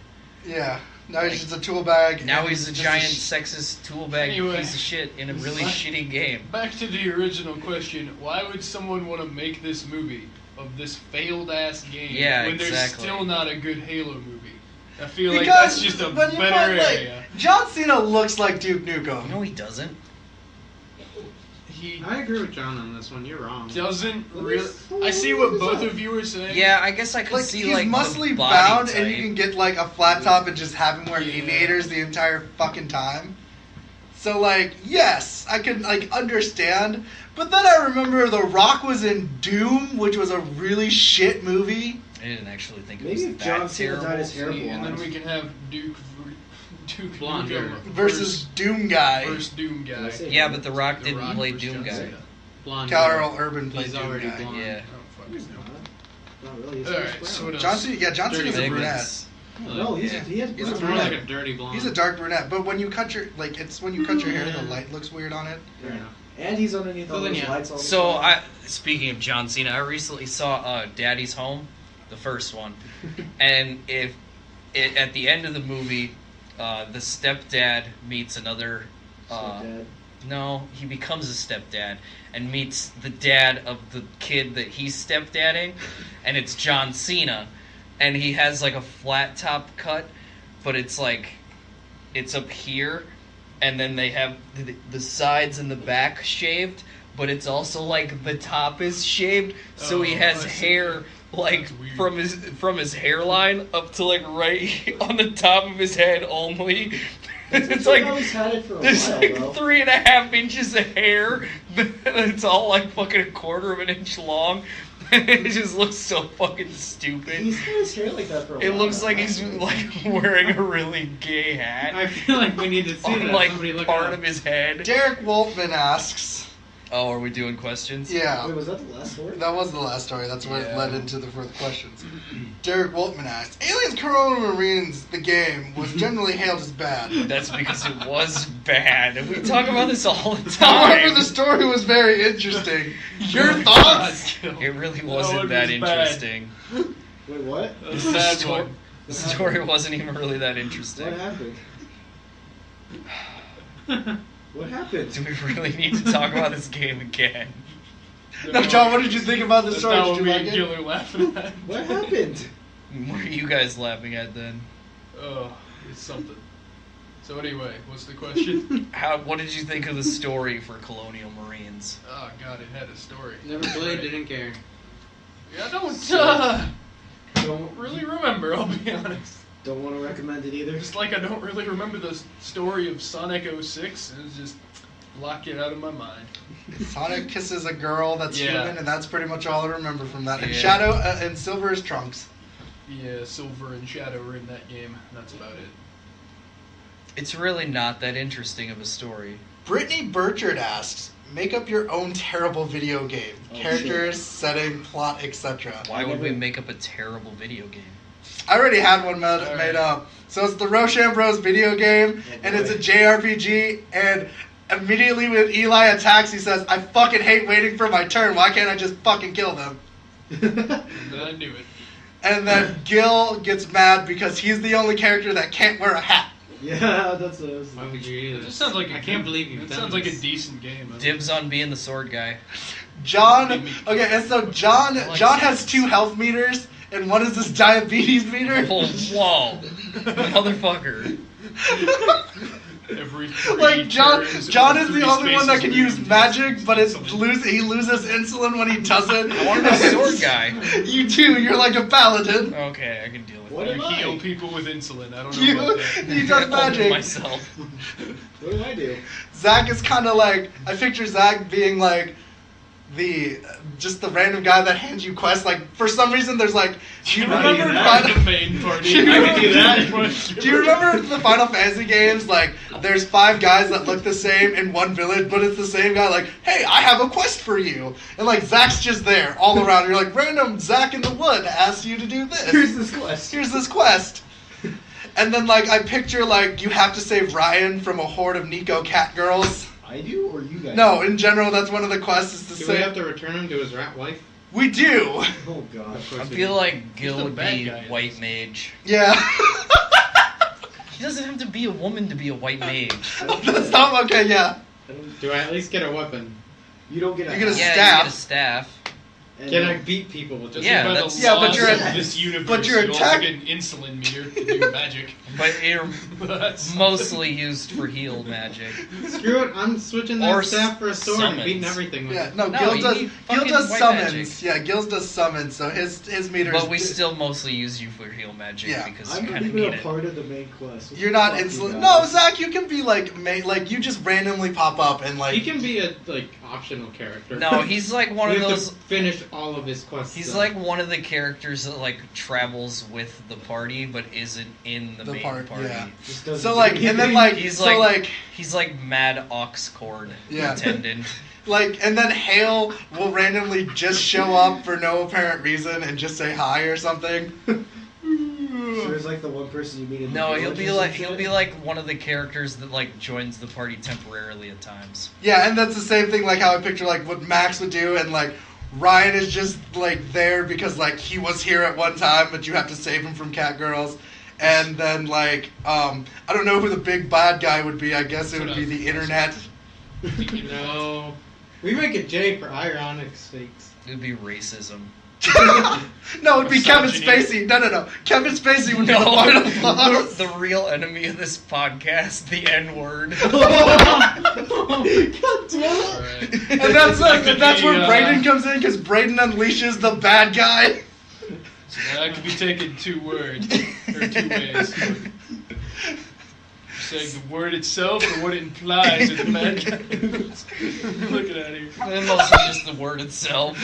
Speaker 1: Yeah. Now he's just a tool bag.
Speaker 3: Now
Speaker 1: and
Speaker 3: he's a
Speaker 1: just
Speaker 3: giant
Speaker 1: sh-
Speaker 3: sexist tool bag
Speaker 4: Anyway.
Speaker 3: piece of shit in a really shitty game.
Speaker 4: Back to the original question: why would someone want to make this movie of this failed ass game
Speaker 3: Yeah,
Speaker 4: when there's
Speaker 3: exactly.
Speaker 4: still not a good Halo movie. I feel like
Speaker 1: Because
Speaker 4: that's just a
Speaker 1: when you
Speaker 4: better
Speaker 1: find, like,
Speaker 4: area.
Speaker 1: John Cena looks like Duke Nukem.
Speaker 3: No, he doesn't.
Speaker 4: He
Speaker 5: I agree with John on this one. You're wrong.
Speaker 4: doesn't really. I see what both of you are saying.
Speaker 3: Yeah, I guess I could
Speaker 1: Like,
Speaker 3: see
Speaker 1: he's
Speaker 3: like
Speaker 1: muscly
Speaker 3: the body
Speaker 1: bound,
Speaker 3: type.
Speaker 1: and you can get like a flat top and just have him wear
Speaker 4: Yeah.
Speaker 1: aviators the entire fucking time. So like, yes, I can like understand. But then I remember The Rock was in Doom, which was a really shit movie.
Speaker 3: I didn't actually think it
Speaker 2: Maybe
Speaker 3: was
Speaker 2: if
Speaker 3: that
Speaker 2: John Cena
Speaker 3: terrible.
Speaker 2: dyed his hair
Speaker 4: See, and then
Speaker 2: blonde.
Speaker 4: we can have Duke
Speaker 5: Blonde
Speaker 4: Nukem
Speaker 5: hair.
Speaker 1: Versus Doom guy.
Speaker 4: first Doom
Speaker 2: Did I
Speaker 4: guy.
Speaker 2: say
Speaker 3: Yeah,
Speaker 2: that?
Speaker 3: but The Rock
Speaker 4: The
Speaker 3: didn't
Speaker 4: Rock
Speaker 3: play
Speaker 4: versus
Speaker 3: Doom
Speaker 4: John
Speaker 3: guy.
Speaker 4: Cena.
Speaker 5: Blonde.
Speaker 1: Carl Urban played
Speaker 5: He's
Speaker 1: Doom
Speaker 5: already
Speaker 1: guy.
Speaker 5: blonde.
Speaker 3: Yeah.
Speaker 4: I don't fucking
Speaker 2: He's
Speaker 4: know.
Speaker 2: not. Not really. He's
Speaker 4: Alright,
Speaker 2: brown.
Speaker 4: so what else?
Speaker 1: John Cena, yeah, John
Speaker 5: Dirty
Speaker 1: Cena's a brunette.
Speaker 3: Pigments.
Speaker 2: No, he has
Speaker 1: He's a
Speaker 2: brown
Speaker 5: It's more
Speaker 1: brunette.
Speaker 5: like a dirty blonde.
Speaker 1: He's a dark brunette, but when you cut your it's when you cut your hair, the light looks weird on it.
Speaker 5: Fair enough.
Speaker 2: And he's underneath all
Speaker 5: Well, then,
Speaker 2: those
Speaker 5: yeah.
Speaker 2: lights all the
Speaker 3: So
Speaker 2: time.
Speaker 3: speaking of John Cena, I recently saw Daddy's Home, the first one, and at the end of the movie, the stepdad meets another.
Speaker 2: Stepdad.
Speaker 3: No, he becomes a stepdad and meets the dad of the kid that he's stepdadding, and it's John Cena, and he has like a flat top cut, but it's like it's up here, and then they have the sides and the back shaved, but it's also like the top is shaved, so he
Speaker 4: Oh,
Speaker 3: has
Speaker 4: I see.
Speaker 3: hair like
Speaker 4: That's weird.
Speaker 3: from his hairline up to like right on the top of his head only. It's like
Speaker 2: He's had it for a
Speaker 3: there's
Speaker 2: while,
Speaker 3: like
Speaker 2: though.
Speaker 3: 3.5 inches of hair. It's all like fucking a quarter of an inch long. It just looks so fucking stupid.
Speaker 2: He's had his hair like that for a while.
Speaker 3: It looks
Speaker 2: now,
Speaker 3: like he's
Speaker 2: actually.
Speaker 3: like wearing a really gay hat
Speaker 5: I feel like we need to see
Speaker 3: on
Speaker 5: that.
Speaker 3: like
Speaker 5: Somebody look
Speaker 3: part
Speaker 5: up.
Speaker 3: of his head.
Speaker 1: Derek Woltman asks.
Speaker 3: Oh, are we doing questions?
Speaker 1: Yeah.
Speaker 2: Wait, was that the last story?
Speaker 1: That was the last story. That's what
Speaker 3: Yeah.
Speaker 1: led into the further questions. Derek Woltman asked, Aliens Colonial Marines, the game, was generally hailed as bad.
Speaker 3: That's because it was bad. And we talk about this all the
Speaker 1: However,
Speaker 3: time.
Speaker 1: the story was very interesting. Your thoughts?
Speaker 3: It really
Speaker 4: That
Speaker 3: wasn't
Speaker 4: one
Speaker 3: that
Speaker 4: was bad.
Speaker 3: interesting.
Speaker 2: Wait, what?
Speaker 4: That's a bad one.
Speaker 3: The story wasn't even really that
Speaker 2: What
Speaker 3: interesting.
Speaker 2: happened? What happened?
Speaker 3: Do we really need to talk about this game again?
Speaker 1: No, John, what did you think about the
Speaker 4: That's
Speaker 1: story?
Speaker 4: not
Speaker 1: Did
Speaker 4: what
Speaker 1: you
Speaker 4: me
Speaker 1: like
Speaker 4: and
Speaker 1: it?
Speaker 4: Gil are laughing at.
Speaker 2: What happened?
Speaker 3: What are you guys laughing at then?
Speaker 4: Oh, it's something. So anyway, what's the question?
Speaker 3: What did you think of the story for Colonial Marines?
Speaker 4: Oh god, it had a story.
Speaker 5: Never played, didn't care.
Speaker 4: Yeah, I don't
Speaker 2: Don't
Speaker 4: really remember, I'll be honest.
Speaker 2: Don't want to recommend it either.
Speaker 4: Just like I don't really remember the story of Sonic 06, and it's just block it out of my mind.
Speaker 1: Sonic kisses a girl that's
Speaker 4: Yeah.
Speaker 1: human, and that's pretty much all I remember from that. And
Speaker 3: Yeah.
Speaker 1: Shadow and Silver is Trunks.
Speaker 4: Yeah, Silver and Shadow are in that game, and that's about it.
Speaker 3: It's really not that interesting of a story.
Speaker 1: Brittany Burchard asks, make up your own terrible video game.
Speaker 2: Oh,
Speaker 1: Characters, setting, plot, etc.
Speaker 3: Why would we make up a terrible video game?
Speaker 1: I already had one
Speaker 4: Alright.
Speaker 1: made up. So it's the Rochambeau's video game,
Speaker 2: Oh,
Speaker 1: and it's a
Speaker 2: boy.
Speaker 1: JRPG, and immediately when Eli attacks, he says, I fucking hate waiting for my turn. Why can't I just fucking kill them?
Speaker 4: And then I knew it.
Speaker 1: And then Gil gets mad because he's the only character that can't wear a hat.
Speaker 2: Yeah, that's a.
Speaker 5: Why would you do
Speaker 4: It
Speaker 5: this?
Speaker 4: just sounds like a
Speaker 5: I can't believe you've
Speaker 4: It
Speaker 5: done
Speaker 4: sounds like a
Speaker 5: this.
Speaker 4: decent game.
Speaker 3: Dibs on being the sword guy.
Speaker 1: John, okay, and so John
Speaker 3: I like
Speaker 1: has
Speaker 3: swords.
Speaker 1: 2 health meters, and one is this diabetes meter.
Speaker 3: Oh, whoa. Motherfucker.
Speaker 4: Every
Speaker 1: Like John
Speaker 4: turns,
Speaker 1: is the
Speaker 4: three
Speaker 1: only one that
Speaker 4: spaces
Speaker 1: can use
Speaker 4: moved.
Speaker 1: magic, but it's
Speaker 4: Insulin.
Speaker 1: he loses insulin when he doesn't.
Speaker 3: I want to be a sword guy.
Speaker 1: You do. You're like a paladin.
Speaker 3: Okay, I can deal with
Speaker 2: What
Speaker 3: that.
Speaker 2: am
Speaker 4: You heal
Speaker 2: I?
Speaker 4: people with insulin. I don't know
Speaker 1: You
Speaker 4: about that.
Speaker 1: he does
Speaker 3: Only
Speaker 1: magic.
Speaker 3: myself.
Speaker 2: What do I do?
Speaker 1: Zach is kind of like I picture Zach being like the just the random guy that hands you quests. Like for some reason, there's like, do you
Speaker 4: Not
Speaker 1: remember
Speaker 4: even that, the
Speaker 1: Final,
Speaker 4: main party.
Speaker 1: Do you
Speaker 4: I can do that.
Speaker 1: do you remember the Final Fantasy games? Like there's 5 guys that look the same in one village, but it's the same guy. Like, hey, I have a quest for you, and like Zach's just there all around. You're like random Zach in the wood asked you to do this.
Speaker 2: Here's this quest.
Speaker 1: Here's this quest. And then like I picture like you have to save Ryan from a horde of Nico cat girls.
Speaker 2: I do, or you guys?
Speaker 1: No, in general, that's one of the quests is to
Speaker 5: Do we have
Speaker 1: say
Speaker 5: to return him to his rat wife?
Speaker 1: we do.
Speaker 2: Oh god.
Speaker 5: Of course
Speaker 3: I
Speaker 5: we
Speaker 3: feel
Speaker 5: do.
Speaker 3: like Gil
Speaker 4: the
Speaker 3: would
Speaker 4: bad
Speaker 3: be
Speaker 4: guy in
Speaker 3: white
Speaker 4: this.
Speaker 3: mage.
Speaker 1: Yeah.
Speaker 3: He doesn't have to be a woman to be a white mage.
Speaker 1: That's not okay. Yeah.
Speaker 2: I don't,
Speaker 5: Do I at least get a weapon?
Speaker 2: you don't get a.
Speaker 1: You get a
Speaker 2: hat.
Speaker 3: Yeah,
Speaker 1: staff.
Speaker 3: you get a staff.
Speaker 2: And
Speaker 5: Can I beat people with this?
Speaker 3: Yeah,
Speaker 4: By the
Speaker 3: that's-
Speaker 1: yeah, but
Speaker 4: laws
Speaker 1: you're
Speaker 4: of
Speaker 1: a-
Speaker 4: this universe.
Speaker 1: but you're
Speaker 4: you
Speaker 1: attack-
Speaker 4: also get an insulin meter to do magic.
Speaker 3: But you're
Speaker 4: That's
Speaker 3: mostly used for heal magic.
Speaker 5: Screw it, I'm switching
Speaker 3: Or
Speaker 5: that staff for a sword and beating
Speaker 3: summons.
Speaker 5: everything with
Speaker 1: Yeah,
Speaker 5: it.
Speaker 1: no,
Speaker 3: No,
Speaker 1: Gil
Speaker 3: you
Speaker 1: does.
Speaker 3: need
Speaker 1: Gil
Speaker 3: fucking
Speaker 1: does
Speaker 3: white
Speaker 1: summons.
Speaker 3: magic.
Speaker 1: Yeah, Gil does summons. So his meters.
Speaker 3: But we still mostly use you for heal magic
Speaker 1: Yeah.
Speaker 3: because
Speaker 2: I'm
Speaker 3: you
Speaker 2: not
Speaker 3: kind of
Speaker 2: even
Speaker 3: need
Speaker 2: a
Speaker 3: it.
Speaker 2: part of the main quest. What
Speaker 1: You're
Speaker 2: the
Speaker 1: not
Speaker 2: fuck,
Speaker 1: insulin.
Speaker 2: you
Speaker 1: No,
Speaker 2: guys?
Speaker 1: Zach, you can be like like you just randomly pop up and like.
Speaker 5: He can be a optional character.
Speaker 3: No, he's like one
Speaker 5: you
Speaker 3: of
Speaker 5: have
Speaker 3: those.
Speaker 5: to finish all of his quests.
Speaker 3: He's
Speaker 5: though.
Speaker 3: like one of the characters that like travels with the party but isn't in the main party.
Speaker 1: Yeah.
Speaker 2: Just doesn't
Speaker 1: So
Speaker 2: do
Speaker 1: like, and then
Speaker 2: anything.
Speaker 1: like,
Speaker 3: He's
Speaker 1: so
Speaker 3: like,
Speaker 1: like,
Speaker 3: he's like Mad Ox Cord
Speaker 1: Yeah.
Speaker 3: attendant.
Speaker 1: like, and then Hale will randomly just show up for no apparent reason and just say hi or something.
Speaker 2: So he's like the one person you meet in the
Speaker 3: No,
Speaker 2: village or
Speaker 3: he'll
Speaker 2: some
Speaker 3: be
Speaker 2: shit?
Speaker 3: like one of the characters that like joins the party temporarily at times.
Speaker 1: Yeah, and that's the same thing like how I picture like what Max would do, and like Ryan is just like there because like he was here at one time, but you have to save him from cat girls. And then like I don't know who the big bad guy would be. I guess it would be the internet.
Speaker 5: No. We make a J for ironic sakes.
Speaker 3: It would be racism.
Speaker 1: No, it'd be Kevin
Speaker 4: Misogyny.
Speaker 1: Spacey. No. Kevin Spacey would be
Speaker 3: No,
Speaker 1: the final boss.
Speaker 3: the real enemy of this podcast, the N-word.
Speaker 2: God damn it!
Speaker 4: Alright.
Speaker 1: And that's like
Speaker 4: That could
Speaker 1: that's
Speaker 4: be,
Speaker 1: where Brayden comes in because Brayden unleashes the bad guy.
Speaker 4: So that could be taken two ways. Saying the word itself or what it implies in the bad guy. Looking at you.
Speaker 3: And mostly just the word itself.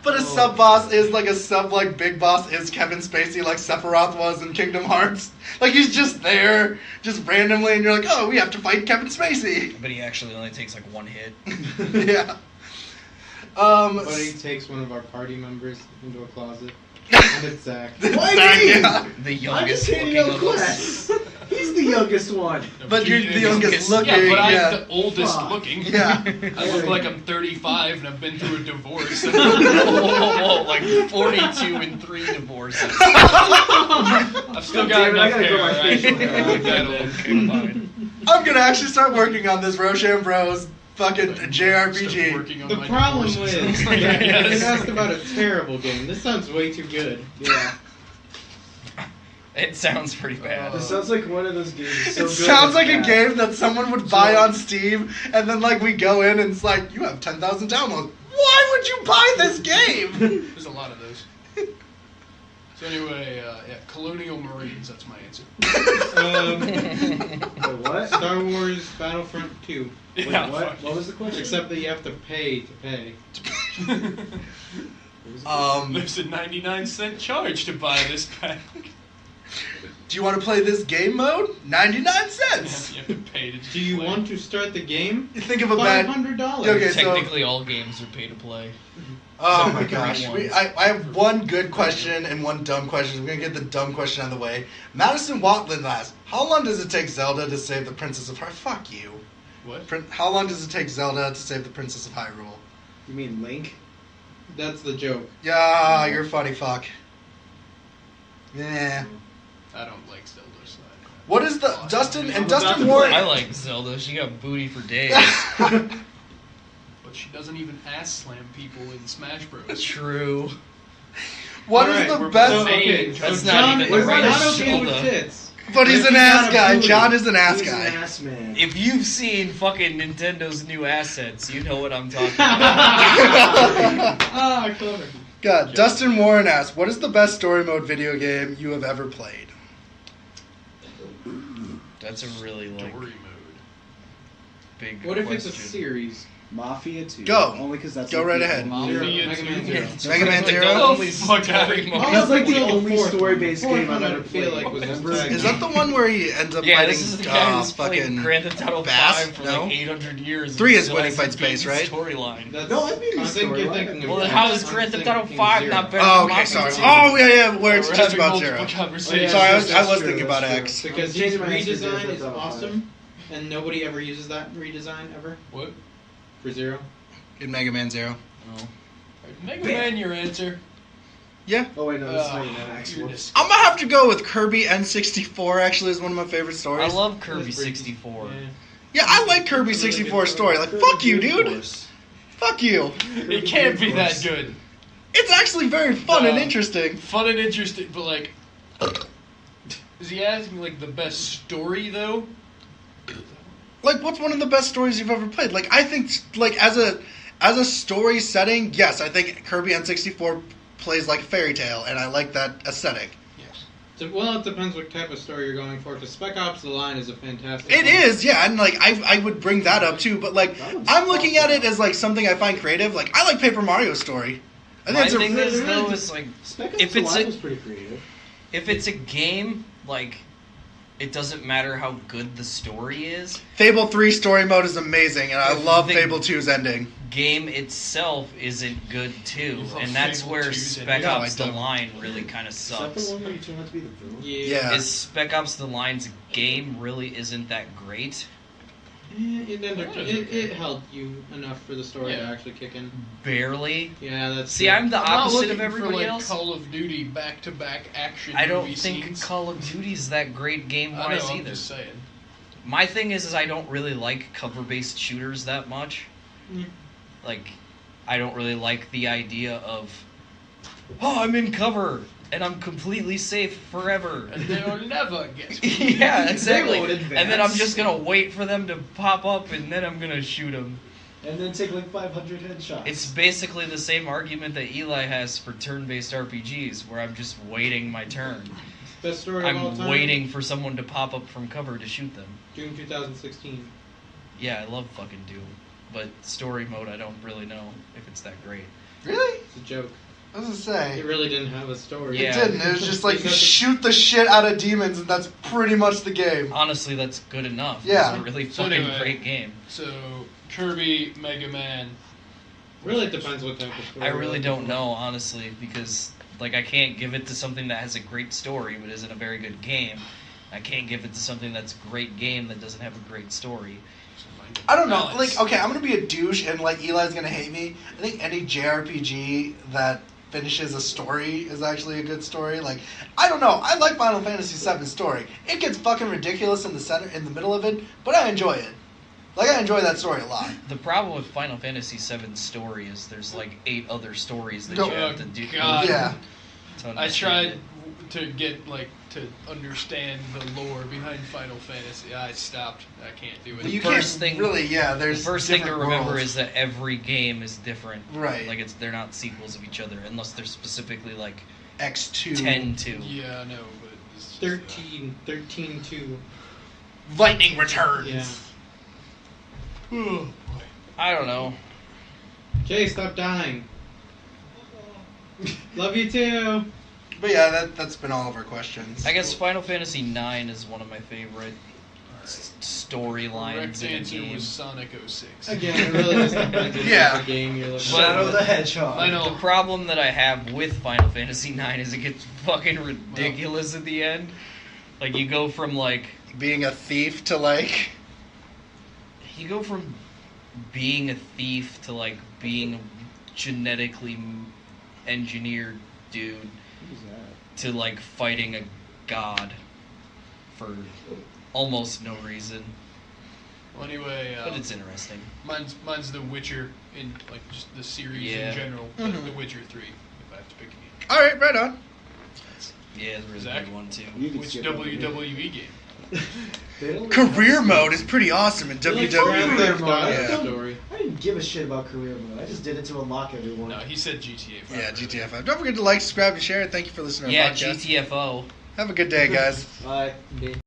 Speaker 1: But a sub boss is like a sub like big boss is Kevin Spacey like Sephiroth was in Kingdom Hearts. Like he's just there, just randomly, and you're like, oh, we have to fight Kevin Spacey.
Speaker 3: But he actually only takes like one hit.
Speaker 1: Yeah.
Speaker 5: But he takes one of our party members into a closet. And it's Zach.
Speaker 2: Why
Speaker 1: Zach,
Speaker 2: me?
Speaker 1: yeah.
Speaker 3: The
Speaker 2: I'm
Speaker 3: youngest
Speaker 2: just
Speaker 3: looking
Speaker 2: handing out
Speaker 3: of us.
Speaker 2: quests. He's the youngest one.
Speaker 1: But you're the youngest looking.
Speaker 4: Yeah, but I'm
Speaker 1: Yeah.
Speaker 4: the oldest
Speaker 2: Fuck.
Speaker 4: looking.
Speaker 1: Yeah.
Speaker 4: I look like I'm 35 and I've been through a divorce.
Speaker 3: Whoa, like 42 and 3 divorces.
Speaker 4: I've still got
Speaker 2: Damn it, I
Speaker 4: enough
Speaker 2: gotta grow
Speaker 4: hair.
Speaker 2: my
Speaker 4: I
Speaker 2: facial
Speaker 4: should
Speaker 2: hair
Speaker 4: look
Speaker 2: out.
Speaker 4: that old.
Speaker 3: Okay, fine.
Speaker 1: I'm gonna actually start working on this Roshan Bros fucking
Speaker 4: Start
Speaker 1: JRPG.
Speaker 4: working on
Speaker 5: The
Speaker 4: my
Speaker 5: problem
Speaker 4: divorces.
Speaker 5: is,
Speaker 4: Yes.
Speaker 5: you asked about a terrible game. This sounds way too good.
Speaker 2: Yeah.
Speaker 3: It sounds pretty bad.
Speaker 2: It sounds like one of those games. So
Speaker 1: It
Speaker 2: good
Speaker 1: sounds
Speaker 2: it's
Speaker 1: like a
Speaker 2: bad.
Speaker 1: game that someone would buy on Steam, and then like we go in and it's like, you have 10,000 downloads. Why would you buy this game?
Speaker 4: There's a lot of those. So anyway, yeah, Colonial Marines, that's my answer.
Speaker 2: Wait, what?
Speaker 5: Star Wars Battlefront 2.
Speaker 2: Wait,
Speaker 4: Yeah,
Speaker 2: what?
Speaker 4: fuck
Speaker 2: What was the question?
Speaker 5: Except that you have to pay to pay.
Speaker 2: What was the question?
Speaker 4: There's a 99-cent charge to buy this pack.
Speaker 1: Do you want to play this game mode? 99
Speaker 4: You
Speaker 1: cents.
Speaker 4: have to pay to
Speaker 5: Do you
Speaker 4: play.
Speaker 5: want to start the game?
Speaker 1: You think of a bad.
Speaker 5: $500.
Speaker 1: Okay, so-
Speaker 3: Technically, all games are pay to play.
Speaker 1: Oh
Speaker 3: Except
Speaker 1: my
Speaker 3: for the
Speaker 1: gosh.
Speaker 3: green ones.
Speaker 1: I have one good question and one dumb question. I'm going to get the dumb question out of the way. Madison Watland asked, how long does it take Zelda to save the Princess of Hyrule? Fuck you.
Speaker 4: What?
Speaker 1: How long does it take Zelda to save the Princess of Hyrule?
Speaker 2: You mean Link?
Speaker 5: That's the joke.
Speaker 1: Yeah, you're funny fuck. Yeah.
Speaker 4: I don't like Zelda, so I don't
Speaker 1: What is the... Dustin and
Speaker 2: I'm about
Speaker 1: Dustin
Speaker 2: to
Speaker 1: Warren...
Speaker 3: I like Zelda. She got booty for days.
Speaker 4: But she doesn't even ass slam people in Smash Bros.
Speaker 3: True.
Speaker 1: What is
Speaker 5: Alright,
Speaker 1: the
Speaker 4: we're
Speaker 1: best...
Speaker 5: So, okay,
Speaker 3: That's
Speaker 5: so
Speaker 3: not
Speaker 5: John
Speaker 3: even the
Speaker 5: is
Speaker 3: right
Speaker 5: not okay with
Speaker 3: shoulder.
Speaker 5: tits.
Speaker 1: But he's
Speaker 5: If
Speaker 1: an
Speaker 5: you
Speaker 1: ass
Speaker 5: got a
Speaker 1: guy.
Speaker 5: booty,
Speaker 1: John is an ass
Speaker 2: He's
Speaker 1: guy.
Speaker 2: an ass man.
Speaker 3: If you've seen fucking Nintendo's new assets, you know what I'm talking about.
Speaker 5: Ah, clever.
Speaker 1: God, Dustin Warren asks, what is the best story mode video game you have ever played?
Speaker 3: That's a really like
Speaker 4: Story mode.
Speaker 3: big
Speaker 5: What if
Speaker 3: question.
Speaker 5: it's a series?
Speaker 2: Mafia 2.
Speaker 1: Go.
Speaker 2: Only because that's
Speaker 1: Go
Speaker 2: like
Speaker 1: right
Speaker 2: the
Speaker 1: ahead.
Speaker 2: only-
Speaker 4: Mafia
Speaker 5: Mega
Speaker 4: 2.
Speaker 5: Man 0.
Speaker 3: It's
Speaker 1: Mega Man
Speaker 3: like
Speaker 1: Zero?
Speaker 3: the only
Speaker 4: Fuck outta
Speaker 3: story
Speaker 4: here.
Speaker 3: mode.
Speaker 2: That's like the
Speaker 5: The
Speaker 2: only
Speaker 5: fourth
Speaker 2: story-based
Speaker 5: one.
Speaker 2: game I've
Speaker 5: Fourth one,
Speaker 2: ever
Speaker 5: I feel
Speaker 2: played.
Speaker 5: like was
Speaker 2: Remember?
Speaker 5: just-
Speaker 1: Is that the one where he ends up
Speaker 3: Yeah,
Speaker 1: fighting
Speaker 3: this is the guy who's played
Speaker 1: fucking...
Speaker 3: Grand Theft Auto
Speaker 1: Bass?
Speaker 3: 5 for
Speaker 1: No?
Speaker 3: like 800 years.
Speaker 1: 3
Speaker 3: and
Speaker 1: is
Speaker 3: still
Speaker 1: when he
Speaker 3: hasn't
Speaker 1: fights Bass,
Speaker 3: beaten his
Speaker 1: right?
Speaker 3: Storyline.
Speaker 5: That's,
Speaker 2: No, I've been
Speaker 5: I
Speaker 2: the
Speaker 5: think you're
Speaker 2: storyline.
Speaker 5: thinking of
Speaker 3: Well, then
Speaker 5: that.
Speaker 3: how is
Speaker 5: I'm
Speaker 3: Grand Theft Auto
Speaker 5: thinking
Speaker 3: 5
Speaker 5: Zero.
Speaker 3: not better
Speaker 1: Oh,
Speaker 3: than
Speaker 1: okay,
Speaker 3: Mafia
Speaker 1: sorry.
Speaker 3: 2?
Speaker 1: Oh, yeah, where it's
Speaker 4: We're
Speaker 1: just
Speaker 4: having
Speaker 1: about
Speaker 4: multiple
Speaker 1: Zero.
Speaker 4: conversations.
Speaker 1: Sorry, I
Speaker 2: that's
Speaker 1: was
Speaker 2: true,
Speaker 1: thinking about
Speaker 2: that's
Speaker 1: X.
Speaker 2: true.
Speaker 5: Because
Speaker 2: I'm
Speaker 5: his
Speaker 2: changing my answer to
Speaker 5: redesign
Speaker 2: Grand
Speaker 5: is
Speaker 2: Theft Auto 5.
Speaker 5: awesome, and nobody ever uses that redesign ever
Speaker 4: What?
Speaker 5: for Zero.
Speaker 1: In Mega Man Zero.
Speaker 3: Oh.
Speaker 4: Mega Man, your answer.
Speaker 1: Yeah.
Speaker 2: Oh wait, no, this is not even X.
Speaker 4: You're
Speaker 2: Whoops.
Speaker 4: just-
Speaker 1: I'm gonna have to go with Kirby N64, actually, is one of my favorite
Speaker 3: I
Speaker 1: stories.
Speaker 3: love Kirby
Speaker 5: That's pretty-
Speaker 3: 64.
Speaker 5: Yeah.
Speaker 1: Yeah, I like Kirby 64 story. Like, fuck you, dude. Fuck you.
Speaker 4: It can't be that good.
Speaker 1: It's actually very fun and
Speaker 4: No.
Speaker 1: interesting.
Speaker 4: Fun and interesting, but like, is he asking like the best story though?
Speaker 1: Like, what's one of the best stories you've ever played? Like, I think, like, as a story setting, yes, I think Kirby N64 plays like a fairy tale, and I like that aesthetic.
Speaker 5: Well, it depends what type of story you're going for. Because Spec Ops: The Line is a fantastic.
Speaker 1: It
Speaker 5: one.
Speaker 1: is, yeah, and like I would bring that up too, but like
Speaker 2: That one's
Speaker 1: I'm looking at it
Speaker 2: awesome.
Speaker 1: as like something I find creative. Like I like Paper Mario's story. I think
Speaker 3: My
Speaker 1: it's a
Speaker 3: thing is though is like
Speaker 2: Spec
Speaker 3: If
Speaker 2: Ops
Speaker 3: it's
Speaker 2: Alive
Speaker 3: a-
Speaker 2: was pretty creative.
Speaker 3: if it's a game, like it doesn't matter how good the story is.
Speaker 1: Fable 3 story mode is amazing, and I
Speaker 3: If
Speaker 1: love
Speaker 3: the-
Speaker 1: Fable 2's ending.
Speaker 3: Game itself isn't good too,
Speaker 4: You love
Speaker 3: and that's
Speaker 4: Fable
Speaker 3: where
Speaker 4: 2's
Speaker 3: Spec
Speaker 4: ending?
Speaker 1: No,
Speaker 3: Ops:
Speaker 1: I
Speaker 3: The
Speaker 1: don't.
Speaker 3: Line really kind of
Speaker 2: Is that
Speaker 3: sucks.
Speaker 2: the one where you turn out to be the villain?
Speaker 1: Yeah.
Speaker 3: Is Spec Ops: The Line's game really isn't that great?
Speaker 5: It held you enough for the story to
Speaker 4: Yeah.
Speaker 5: actually kick in.
Speaker 3: Barely.
Speaker 5: Yeah, that's.
Speaker 3: See,
Speaker 5: true.
Speaker 3: I'm the
Speaker 4: I'm not
Speaker 3: opposite
Speaker 4: looking
Speaker 3: of everybody
Speaker 4: for, like,
Speaker 3: else.
Speaker 4: Call of Duty back-to-back action
Speaker 3: I don't
Speaker 4: movie
Speaker 3: think
Speaker 4: scenes.
Speaker 3: Call of Duty's that great
Speaker 4: I
Speaker 3: game-wise
Speaker 4: know, I'm
Speaker 3: either.
Speaker 4: just saying.
Speaker 3: My thing is I don't really like cover-based shooters that much.
Speaker 5: Mm.
Speaker 3: Like, I don't really like the idea of, oh, I'm in cover and I'm completely safe forever.
Speaker 4: And they'll never get me.
Speaker 3: Yeah, exactly.
Speaker 2: won't
Speaker 3: And then I'm
Speaker 2: advance.
Speaker 3: just gonna wait for them to pop up and then I'm gonna shoot them.
Speaker 2: And then take like 500 headshots.
Speaker 3: It's basically the same argument that Eli has for turn-based RPGs, where I'm just waiting my turn.
Speaker 5: Best story of all
Speaker 3: I'm
Speaker 5: time.
Speaker 3: waiting for someone to pop up from cover to shoot them.
Speaker 5: June 2016.
Speaker 3: Yeah, I love fucking Doom, but story mode I don't really know if it's that great.
Speaker 1: Really?
Speaker 5: It's a joke.
Speaker 1: I was gonna say.
Speaker 5: It really didn't have a story.
Speaker 3: Yeah.
Speaker 1: It didn't. It was just like you
Speaker 5: Because-
Speaker 1: shoot the shit out of demons, and that's pretty much the game.
Speaker 3: Honestly, that's good enough.
Speaker 1: Yeah.
Speaker 3: It's a really
Speaker 4: So
Speaker 3: fucking
Speaker 4: anyway.
Speaker 3: great game.
Speaker 4: So, Kirby, Mega Man.
Speaker 5: Really, it depends what type of story.
Speaker 3: I
Speaker 5: you're
Speaker 3: really
Speaker 5: looking
Speaker 3: don't
Speaker 5: for.
Speaker 3: know, honestly, because like I can't give it to something that has a great story but isn't a very good game. I can't give it to something that's a great game that doesn't have a great story.
Speaker 1: I don't know.
Speaker 4: Balance.
Speaker 1: Like, okay, I'm gonna be a douche, and like Eli's gonna hate me. I think any JRPG that finishes a story is actually a good story. Like, I don't know. I like Final Fantasy VII's story. It gets fucking ridiculous in the middle of it, but I enjoy it. Like, I enjoy that story a lot.
Speaker 3: The problem with Final Fantasy VII's story is there's like 8 other stories that
Speaker 1: Go-
Speaker 3: you have to do.
Speaker 4: God.
Speaker 1: Yeah.
Speaker 3: to
Speaker 4: I
Speaker 3: understand
Speaker 4: tried
Speaker 3: it.
Speaker 4: to get, like, to understand the lore behind Final Fantasy. I stopped. I can't do it.
Speaker 1: You
Speaker 3: first
Speaker 1: can't
Speaker 3: thing-
Speaker 1: really, yeah.
Speaker 3: The
Speaker 1: There's
Speaker 3: first thing to
Speaker 1: different
Speaker 3: remember
Speaker 1: worlds.
Speaker 3: is that every game is different.
Speaker 1: Right.
Speaker 3: Like they're not sequels of each other unless they're specifically like
Speaker 1: X2.
Speaker 3: 10-2.
Speaker 4: Yeah, I know, but it's just,
Speaker 5: 13-2.
Speaker 1: Lightning returns.
Speaker 5: Yeah.
Speaker 4: Oh, boy.
Speaker 3: I don't know.
Speaker 5: Jay, stop dying. Love you too.
Speaker 1: But yeah, that's been all of our questions.
Speaker 3: I guess Final Fantasy IX is one of my favorite storylines
Speaker 4: Correct
Speaker 3: in a
Speaker 4: answer
Speaker 3: game.
Speaker 4: was Sonic 06.
Speaker 5: Again, it really just depends on
Speaker 1: Yeah.
Speaker 5: the game you're looking
Speaker 2: Shadow
Speaker 5: at.
Speaker 2: the Hedgehog.
Speaker 4: I know.
Speaker 3: The problem that I have with Final Fantasy IX is it gets fucking ridiculous at the end. Like you go from like
Speaker 1: Being a thief to like.
Speaker 3: you go from being a thief to like being a genetically engineered dude
Speaker 2: Who's that?
Speaker 3: to like fighting a god for almost no reason.
Speaker 4: Well, anyway,
Speaker 3: But it's interesting.
Speaker 4: mine's The Witcher in like just the series
Speaker 3: Yeah.
Speaker 4: in general. But
Speaker 1: Mhm.
Speaker 4: The Witcher 3, if I have to pick a game.
Speaker 1: All right, right on.
Speaker 3: Yeah, it's a really
Speaker 4: Zach?
Speaker 3: good one too.
Speaker 2: You can
Speaker 4: Which
Speaker 2: skip over it.
Speaker 4: WWE game?
Speaker 2: They don't
Speaker 1: Career
Speaker 2: have-
Speaker 1: mode is pretty awesome in
Speaker 5: Like Grand
Speaker 1: WWE.
Speaker 5: Theft Auto
Speaker 1: Yeah.
Speaker 5: story.
Speaker 2: I didn't give a shit about career mode. I just did it to unlock everyone.
Speaker 4: No, he said GTA 5.
Speaker 1: Yeah, GTA 5. Don't forget to like, subscribe, and share. Thank you for listening to
Speaker 3: Yeah,
Speaker 1: our podcast.
Speaker 3: GTFO.
Speaker 1: Have a good day, guys.
Speaker 2: Bye.
Speaker 5: Bitch.